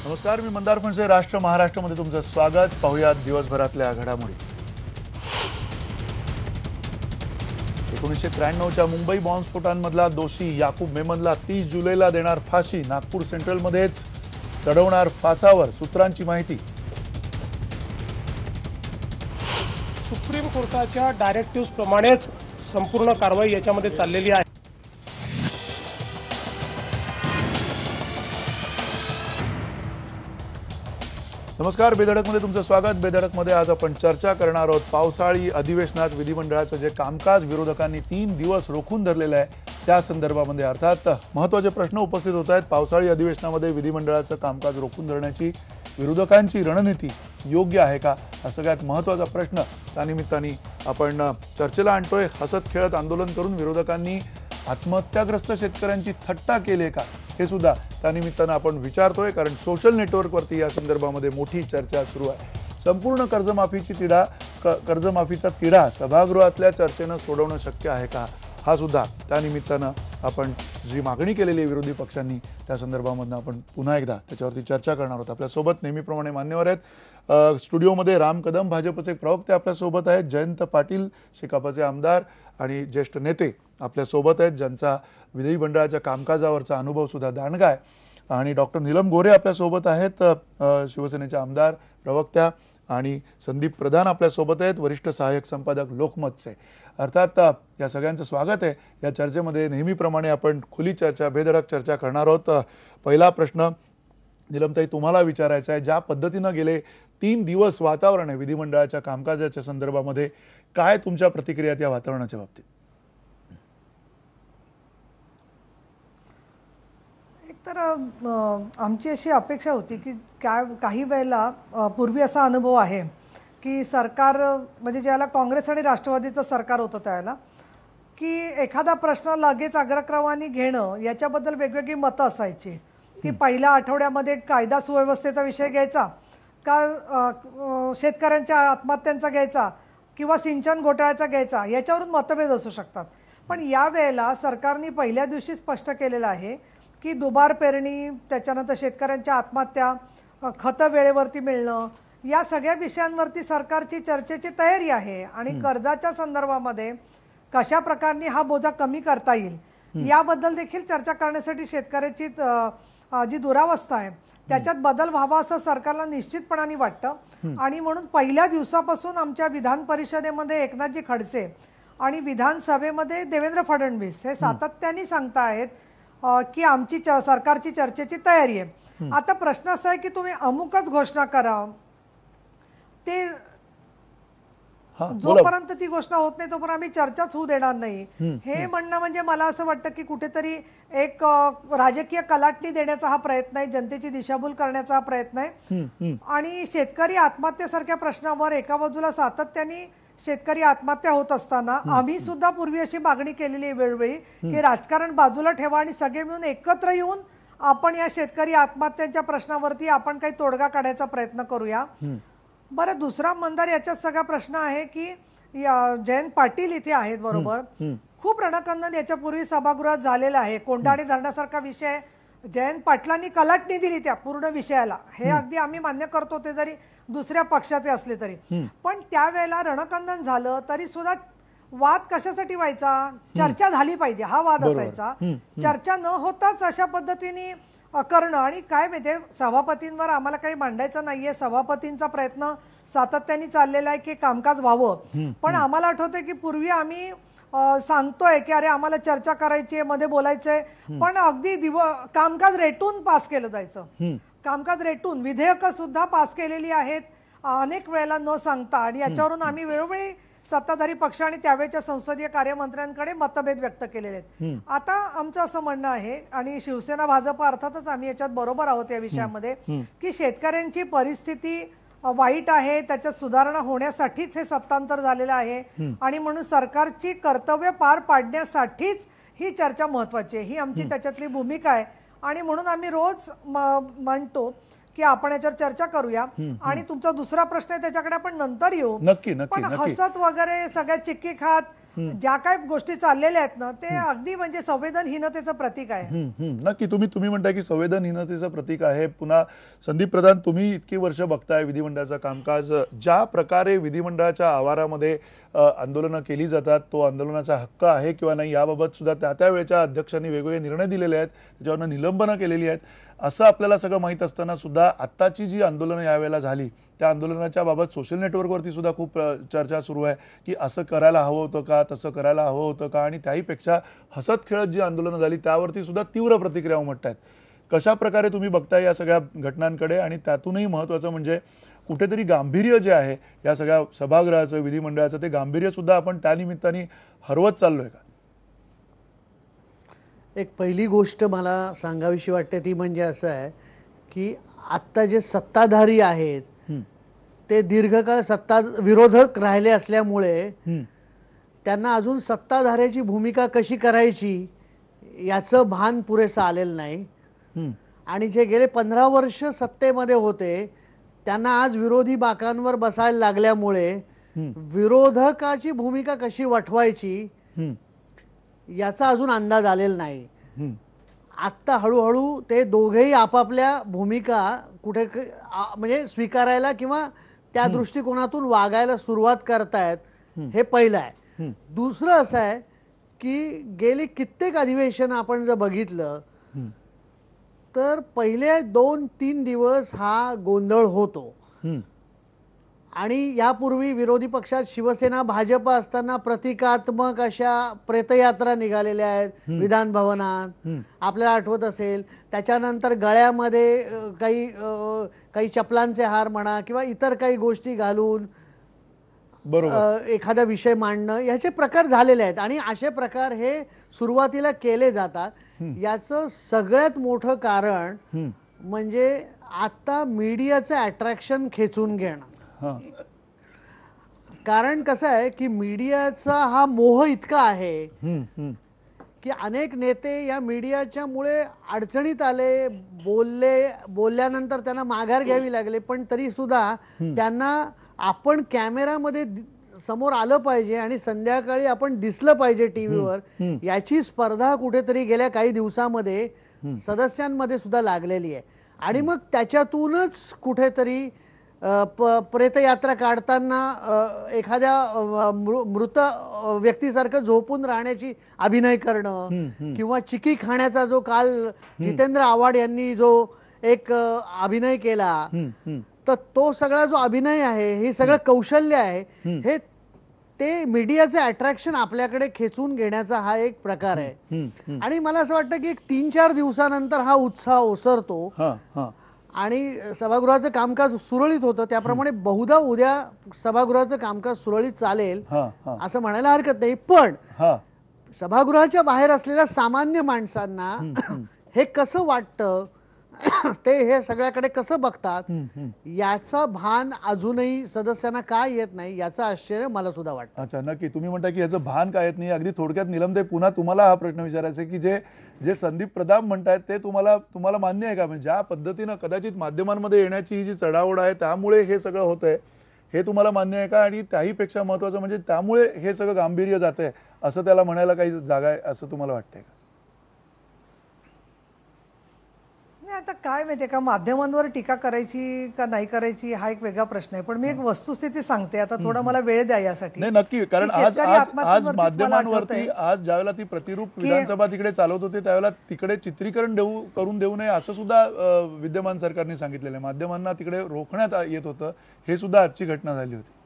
नमस्कार, मी मंदार फणसे. राष्ट्र महाराष्ट्रामध्ये तुमचं स्वागत. पाहूयात दिवसभरातल्या घडामोडी. 1993च्या मुंबई बॉम्बस्फोटांमधला दोषी याकूब मेमनला 30 जुलैला देणार फाशी. नागपूर सेंट्रलमध्येच चढवणार फासावर. सूत्रांची माहिती. सुप्रीम कोर्टाच्या डायरेक्टिव्ह प्रमाणेच संपूर्ण कारवाई याच्यामध्ये चाललेली आहे. नमस्कार, बेधडकमध्ये तुमचं स्वागत. बेधडकमध्ये आज आपण चर्चा करणार आहोत पावसाळी अधिवेशनात विधिमंडळाचं जे कामकाज विरोधकांनी 3 दिवस रोखून धरलेलं आहे त्या संदर्भामध्ये. अर्थात महत्त्वाचे प्रश्न उपस्थित होत आहेत. पावसाळी अधिवेशनामध्ये विधिमंडळाचं कामकाज रोखून धरण्याची विरोधकांची रणनीती योग्य आहे का, हा सगळ्यात महत्त्वाचा प्रश्न त्यानिमित्ताने आपण चर्चेला आणतोय. हसत खेळत आंदोलन करून विरोधकांनी आत्महत्याग्रस्त शेतकऱ्यांची थट्टा केली का, हे सुद्धा त्यानिमित्तानं आपण विचारतोय. कारण सोशल नेटवर्कवरती या संदर्भामध्ये मोठी चर्चा सुरू आहे. संपूर्ण कर्जमाफीचा तिढा सभागृहातल्या चर्चेनं सोडवणं शक्य आहे का, हा सुद्धा त्यानिमित्तानं आपण जी मागणी केलेली आहे विरोधी पक्षांनी त्या संदर्भामधनं आपण पुन्हा एकदा त्याच्यावरती चर्चा करणार आहोत. आपल्यासोबत नेहमीप्रमाणे मान्यवर आहेत. स्टुडिओमध्ये राम कदम भाजपचे प्रवक्ते आपल्यासोबत आहेत. जयंत पाटील शेकापचे आमदार आणि ज्येष्ठ नेते आपल्यासोबत आहेत, ज्यांचा विधिमंडळाच्या कामकाजावरचा अनुभव सुद्धा दांडगा आहे. आणि डॉक्टर नीलम गोरे आपल्यासोबत आहेत, शिवसेनेच्या आमदार प्रवक्त्या. आणि संदीप प्रधान आपल्यासोबत आहेत, वरिष्ठ सहाय्यक संपादक लोकमतचे. अर्थात या सगळ्यांचं स्वागत आहे. या चर्चेमध्ये नेहमीप्रमाणे आपण खुली चर्चा, बेधडक चर्चा करणार आहोत. पहिला प्रश्न नीलमताई तुम्हाला विचारायचा आहे. ज्या पद्धतीनं गेले 3 दिवस वातावरण आहे विधिमंडळाच्या कामकाजाच्या संदर्भामध्ये, काय तुमच्या प्रतिक्रिया या वातावरणाच्या बाबतीत? तर आमची अशी अपेक्षा होती की काही वेळेला पूर्वी असा अनुभव आहे की सरकार म्हणजे ज्याला काँग्रेस आणि राष्ट्रवादीचं सरकार होतं त्यावेळेला की एखादा प्रश्न लगेच अग्रक्रमाने घेणं याच्याबद्दल वेगवेगळी मतं असायची. की पहिल्या आठवड्यामध्ये कायदा सुव्यवस्थेचा विषय घ्यायचा का शेतकऱ्यांच्या आत्महत्यांचा घ्यायचा किंवा सिंचन घोटाळ्याचा घ्यायचा, याच्यावरून मतभेद असू शकतात. पण यावेळेला सरकारने पहिल्या दिवशी स्पष्ट केलेलं आहे की दुबार पेरणी, त्याच्यानंतर शेतकऱ्यांच्या आत्महत्या, खतं वेळेवरती मिळणं, या सगळ्या विषयांवरती सरकारची चर्चेची तयारी आहे. आणि कर्जाच्या संदर्भामध्ये कशा प्रकारे हा बोजा कमी करता येईल याबद्दल देखील चर्चा करण्यासाठी शेतकऱ्याची जी दुरावस्था आहे त्याच्यात बदल व्हावा असं सरकारला निश्चितपणाने वाटतं. आणि म्हणून पहिल्या दिवसापासून आमच्या विधान परिषदेमध्ये एकनाथजी खडसे आणि विधानसभेमध्ये देवेंद्र फडणवीस हे सातत्याने सांगतायत की आमची सरकारची चर्चेची तयारी आहे. आता प्रश्न असा आहे की तुम्ही अमुकच घोषणा करा, ते जोपर्यंत ती घोषणा होत नाही तोपर्यंत आम्ही चर्चाच होऊ देणार नाही, हे म्हणणं म्हणजे मला असं वाटतं की कुठेतरी एक राजकीय कलाटणी देण्याचा हा प्रयत्न आहे, जनतेची दिशाभूल करण्याचा हा प्रयत्न आहे. आणि शेतकरी आत्महत्येसारख्या प्रश्नावर एका बाजूला सातत्याने शेतकरी आत्महत्या होत असताना आम्ही सुद्धा पूर्वी अशी मागणी केलेली आहे वेळोवेळी की राजकारण बाजूला ठेवा आणि सगळे मिळून एकत्र येऊन आपण या शेतकरी आत्महत्यांच्या प्रश्नावरती आपण काही तोडगा काढायचा प्रयत्न करूया. बरं, दुसरा मंदार याच्यात सगळा प्रश्न आहे की जयंत पाटील इथे आहेत बरोबर. खूप रणकंदन याच्यापूर्वी सभागृहात झालेला आहे. कोंढाणे धरणासारखा विषय जयंत पाटलांनी कलाटणी दिली त्या पूर्ण विषयाला, हे अगदी आम्ही मान्य करतो, ते जरी दुसऱ्या पक्षाचे असले तरी. पण त्यावेळेला रणकंदन झालं तरी सुद्धा वाद कशासाठी व्हायचा, चर्चा झाली पाहिजे हा वाद असायचा. चर्चा न होताच अशा पद्धतीने करणं, आणि काय माहितीये सभापतींवर आम्हाला काही मांडायचं नाहीये, सभापतींचा प्रयत्न सातत्याने चाललेला आहे की कामकाज व्हावं. पण आम्हाला आठवतंय की पूर्वी आम्ही सांगतोय की अरे आम्हाला चर्चा करायची आहे, मध्ये बोलायचंय, पण अगदी कामकाज रेटून पास केलं जायचं. कामकाज रेटून विधेयकं सुद्धा पास केलेली आहेत अनेक वेळेला न सांगता. आणि याच्यावरून आम्ही वेळोवेळी सत्ताधारी पक्ष आणि त्यावेळेच्या संसदीय कार्यमंत्र्यांकडे मतभेद व्यक्त केलेले आहेत. आता आमचं असं म्हणणं आहे, आणि शिवसेना भाजप अर्थातच आम्ही याच्यात बरोबर आहोत या विषयामध्ये, की शेतकऱ्यांची परिस्थिती वाईट आहे, त्याच्यात सुधारणा होण्यासाठीच हे सत्तांतर झालेलं आहे. आणि म्हणून सरकारची कर्तव्य पार पाडण्यासाठीच ही चर्चा महत्वाची आहे, ही आमची त्याच्यातली भूमिका आहे. आणि म्हणून आम्ही रोज म्हणतो की आपण याच्यावर चर्चा करूया. आणि तुमचा दुसरा प्रश्न आहे त्याच्याकडे आपण नंतर येऊ. नक्की पण हसत वगैरे सगळ्या चिक्की खात ज्या काय गोष्टी चाललेल्या आहेत ना ते अगदी म्हणजे संवेदनहीनतेचं प्रतीक आहे. नक्की तुम्ही म्हणताय की संवेदनहीनतेचं प्रतीक आहे. पुन्हा संदीप प्रधान, तुम्ही इतकी वर्ष बघताय विधिमंडळाचं कामकाज, ज्या प्रकारे विधिमंडळाच्या आवारामध्ये आंदोलनं केली जातात, तो आंदोलनाचा हक्क आहे किंवा नाही याबाबत सुद्धा त्या वेळेच्या अध्यक्षांनी वेगवेगळे निर्णय दिलेले आहेत, त्याच्यावरनं निलंबनं केलेली आहेत. असं आपल्याला सगळं माहीत असताना सुद्धा आत्ताची जी आंदोलनं यावेळेला झाली त्या आंदोलनाच्या बाबत सोशल नेटवर्कवरती सुद्धा खूप चर्चा सुरू आहे की असं करायला हवं होतं का, तसं करायला हवं होतं का, आणि त्याहीपेक्षा हसत खेळत जी आंदोलनं झाली त्यावरती सुद्धा तीव्र प्रतिक्रिया उमटत आहेत. कशा प्रकारे तुम्ही बघताय या सगळ्या घटनांकडे, आणि त्यातूनही महत्त्वाचं म्हणजे कुठेतरी गांभीर्य जे आहे या सगळ्या सभागृहाचं विधिमंडळाचं ते गांभीर्य सुद्धा आपण त्यानिमित्ताने हरवत चाललोय का? एक पहिली गोष्ट मला सांगावीशी वाटते ती म्हणजे असं आहे की आत्ता जे सत्ताधारी आहेत ते दीर्घकाळ सत्ता विरोधक राहिले असल्यामुळे त्यांना अजून सत्ताधाऱ्याची भूमिका कशी करायची याचं भान पुरेसं आलेलं नाही. आणि जे गेले 15 वर्ष सत्तेमध्ये होते त्यांना आज विरोधी बाकांवर बसायला लागल्यामुळे विरोधकाची भूमिका कशी वठवायची याचा अजून अंदाज आलेला नाही. आत्ता हळूहळू ते दोघेही आपापल्या भूमिका कुठे म्हणजे स्वीकारायला किंवा त्या दृष्टिकोनातून वागायला सुरुवात करतायत, हे पहिलं आहे. दुसरं असं आहे की गेली कित्येक अधिवेशन आपण जर बघितलं तर पहिले 2-3 दिवस हा गोंधळ होतो. आणि यापूर्वी विरोधी पक्षात शिवसेना भाजप असताना प्रतिकात्मक अशा प्रेतयात्रा निघालेल्या आहेत विधान भवनात, आपल्याला आठवत असेल. त्याच्यानंतर गळ्यामध्ये काही चपलांचे हार म्हणा किंवा इतर काही गोष्टी घालून एखादा विषय मांडणं, ह्याचे प्रकार झालेले आहेत. आणि असे प्रकार हे सुरुवातीला केले जातात. याचं सगळ्यात मोठं कारण म्हणजे आता मीडियाचं अट्रॅक्शन खेचून घेणं. कारण कसं आहे की मीडियाचा हा मोह इतका आहे की अनेक नेते या मीडियाच्या मुळे अडचणीत आले, बोलल्यानंतर त्यांना माघार घ्यावी लागले, पण तरी सुद्धा त्यांना आपण कॅमेरामध्ये समोर आलं पाहिजे आणि संध्याकाळी आपण दिसलं पाहिजे टीव्हीवर, याची स्पर्धा कुठेतरी गेल्या काही दिवसामध्ये सदस्यांमध्ये सुद्धा लागलेली आहे. आणि मग त्याच्यातूनच कुठेतरी प्रेतयात्रा काढताना एखाद्या मृत व्यक्तीसारखं झोपून राहण्याची अभिनय करणं किंवा चिकी खाण्याचा जो काल जितेंद्र आव्हाड यांनी जो एक अभिनय केला, तर तो सगळा जो अभिनय आहे, हे सगळं कौशल्य आहे, हे ते मीडियाचे अट्रॅक्शन आपल्याकडे खेचून घेण्याचा हा एक प्रकार आहे. आणि मला असं वाटतं की 3-4 दिवसानंतर हा उत्साह ओसरतो आणि सभागृहाचं कामकाज सुरळीत होतं. त्याप्रमाणे बहुधा उद्या सभागृहाचं कामकाज सुरळीत चालेल असं म्हणायला हरकत नाही. पण सभागृहाच्या बाहेर असलेल्या सामान्य माणसांना हे कसं वाटतं, ते हे सगळ्याकडे कसं बघतात, याचा भान अजूनही सदस्यांना काय येत नाही याचं आश्चर्य मला सुद्धा वाटतं. अच्छा, नक्की. तुम्ही म्हणता की याचं भान काय येत नाही. अगदी थोडक्यात निलमते, पुन्हा तुम्हाला हा प्रश्न विचारायचा आहे की जे संदीप प्रधान म्हणतायत ते तुम्हाला मान्य आहे का? म्हणजे ज्या पद्धतीनं कदाचित माध्यमांमध्ये येण्याची ही जी चढाओढ आहे त्यामुळे हे सगळं होतंय, हे तुम्हाला मान्य आहे का? आणि त्याहीपेक्षा महत्वाचं म्हणजे त्यामुळे हे सगळं गांभीर्य जातंय असं त्याला म्हणायला काही जागा आहे असं तुम्हाला वाटतंय का? आता काय माहितीये का, माध्यमांवर टीका करायची का नाही करायची हा एक वेगळा प्रश्न आहे. पण मी एक वस्तुस्थिती सांगते, आता थोडा मला वेळ द्या यासाठी. नाही, नक्की. कारण आज माध्यमांवरती आज ज्यावेळेला ती प्रतिरूप विधानसभा तिकडे चालवत होते त्यावेळेला तिकडे चित्रीकरण करून देऊ नये असं सुद्धा विद्यमान सरकारने सांगितलेलं आहे. माध्यमांना तिकडे रोखण्यात येत होतं. हे सुद्धा आजची घटना झाली होती.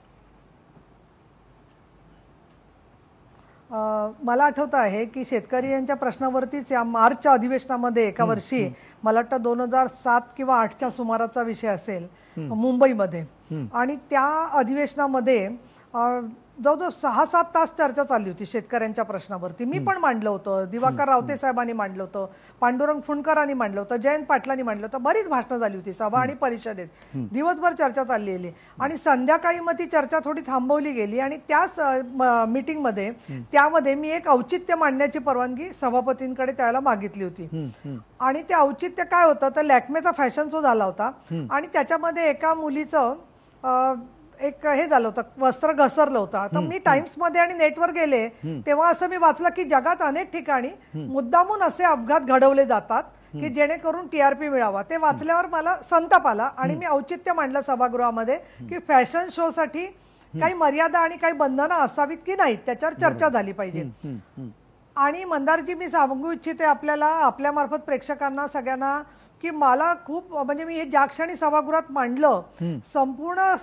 मला आठवतं आहे की शेतकरी यांच्या प्रश्नावरतीच या मार्चच्या अधिवेशनामध्ये एका वर्षी मला वाटतं 2007 किंवा 2008च्या सुमाराचा विषय असेल मुंबईमध्ये, आणि त्या अधिवेशनामध्ये जवळजवळ 6-7 तास चर्चा चालली होती शेतकऱ्यांच्या प्रश्नावरती. मी पण मांडलं होतं, दिवाकर रावते साहेबांनी मांडलं होतं, पांडुरंग फुंडकरांनी मांडलं होतं, जयंत पाटलांनी मांडलं होतं. बरीच भाषणं झाली होती सभा आणि परिषदेत, दिवसभर चर्चा चाललेली. आणि संध्याकाळी मग ती चर्चा थोडी थांबवली गेली आणि त्याच मीटिंगमध्ये त्यामध्ये मी एक औचित्य मांडण्याची परवानगी सभापतींकडे त्यावेळेला मागितली होती. आणि ते औचित्य काय होतं तर लॅक्मेचा फॅशन शो झाला होता आणि त्याच्यामध्ये एका मुलीचं एक हे झालं होतं, वस्त्र घसरलं होतं. तर मी टाइम्समध्ये आणि नेटवर गेले तेव्हा असं मी वाचलं की जगात अनेक ठिकाणी मुद्दामून असे अपघात घडवले जातात की जेणेकरून टीआरपी मिळावा. ते वाचल्यावर मला संताप आला आणि मी औचित्य मांडलं सभागृहामध्ये की फॅशन शो साठी काही मर्यादा आणि काही बंधनं असावीत की नाहीत, त्याच्यावर चर्चा झाली पाहिजे. आणि मंदारजी, मी सांगू इच्छिते आपल्याला, आपल्या मार्फत प्रेक्षकांना सगळ्यांना, की मला खूप म्हणजे मी हे ज्या क्षणी सभागृहात मांडलं, संपूर्ण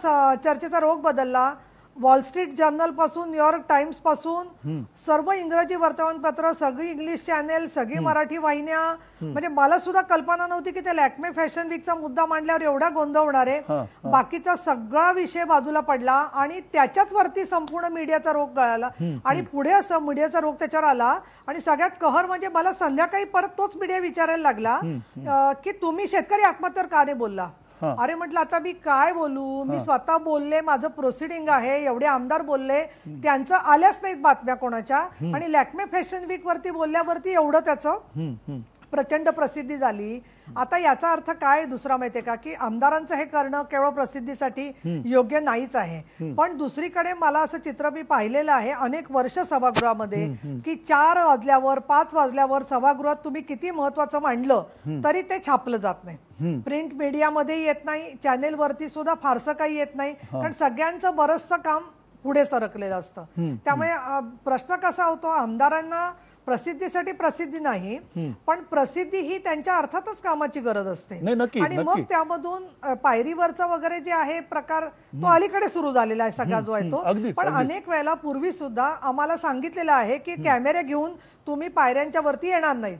चर्चेचा रोग बदलला. वॉल स्ट्रीट जर्नल पासून, न्यूयॉर्क टाइम्स पासून सर्व इंग्रजी वर्तमानपत्र, सगळी इंग्लिश चॅनेल, सगळी मराठी वाहिन्या, म्हणजे मला सुद्धा कल्पना नव्हती की त्या लॅक्मे फॅशन वीकचा मुद्दा मांडल्यावर एवढा गोंधळ होणार आहे. बाकीचा सगळा विषय बाजूला पडला आणि त्याच्याच वरती संपूर्ण मीडियाचा रोग गळाला आणि पुढे असं मीडियाचा रोग त्याच्यावर आला. आणि सगळ्यात कहर म्हणजे मला संध्याकाळी परत तोच मीडिया विचारायला लागला की तुम्ही शेतकरी आत्महत्यावर का नाही बोलला. अरे म्हटलं आता मी काय बोलू, मी स्वतः बोलले, माझं प्रोसिडिंग आहे, एवढे आमदार बोलले, त्यांचं आल्याच नाहीत बातम्या कोणाच्या, आणि लॅक्मे फॅशन वीक वरती बोलल्यावरती एवढं त्याचं प्रचंड प्रसिद्धी झाली. आता याचा अर्थ काय दुसरा माहितीये का, की आमदारांचं हे करणं केवळ प्रसिद्धीसाठी योग्य नाहीच आहे. पण दुसरीकडे मला असं चित्र मी पाहिलेलं आहे अनेक वर्ष सभागृहामध्ये की 4 वाजल्यावर 5 वाजल्यावर सभागृहात तुम्ही किती महत्वाचं मांडलं तरी ते छापलं जात नाही. प्रिंट मीडियामध्ये येत नाही, चॅनेलवरती सुद्धा फारसं काही येत नाही, कारण सगळ्यांचं बरंचसं काम पुढे सरकलेलं असतं. त्यामुळे प्रश्न कसा होतो, आमदारांना प्रसिद्धीसाठी प्रसिद्धी नाही, पण प्रसिद्धी ही त्यांच्या अर्थातच कामाची गरज असते. आणि मग त्यामधून पायरीवरचा वगैरे जे आहे प्रकार तो अलीकडे सुरू झालेला आहे सगळा जो आहे तो. पण अनेक वेळेला पूर्वी सुद्धा आम्हाला सांगितलेलं आहे की कॅमेरे घेऊन तुम्ही पायऱ्यांच्या वरती येणार नाहीत.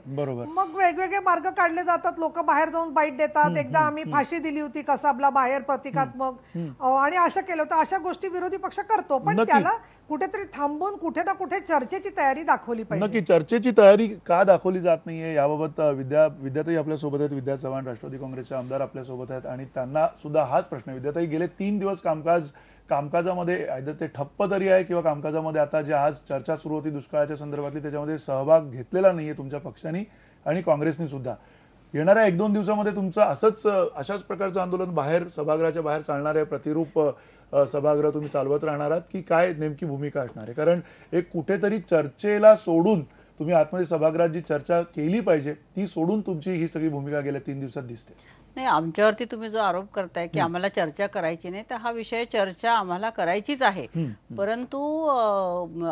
मग वेगवेगळे मार्ग काढले जातात, लोक बाहेर जाऊन बाईट देतात. एकदा आम्ही फाशी दिली होती कसाबला बाहेर प्रतिकात्मक, आणि असं केलं होतं. अशा गोष्टी विरोधी पक्ष करतो, पण त्याला कुठेतरी थांबून कुठे ना कुठे चर्चेची तयारी दाखवली पाहिजे. नक्की चर्चेची तयारी का दाखवली जात नाहीये याबाबत विद्याताई आपल्या सोबत आहेत. विद्या चव्हाण राष्ट्रवादी काँग्रेसचे आमदार आपल्या सोबत आहेत आणि त्यांना सुद्धा हाच प्रश्न. विद्याताई, गेले 3 दिवस कामकाजामध्ये ते ठप्प तरी आहे किंवा कामकाजामध्ये आता जे आज चर्चा सुरू होती दुष्काळाच्या संदर्भातली त्याच्यामध्ये सहभाग घेतलेला नाहीये तुमच्या पक्षाने आणि काँग्रेसने सुद्धा. येणाऱ्या 1-2 दिवसामध्ये तुमचं अशाच प्रकारचं आंदोलन बाहेर सभागृहाच्या बाहेर चालणार आहे, प्रतिरूप सभागृह तुम्ही चालवत राहणार आहात की काय नेमकी भूमिका असणार आहे? कारण एक कुठेतरी चर्चेला सोडून तुम्ही आतमध्ये सभागृहात जी चर्चा केली पाहिजे ती सोडून तुमची ही सगळी भूमिका गेल्या 3 दिवसात दिसते. नाही, आमच्यावरती तुम्ही जो आरोप करताय की आम्हाला चर्चा करायची नाही, तर हा विषय चर्चा आम्हाला करायचीच आहे. परंतु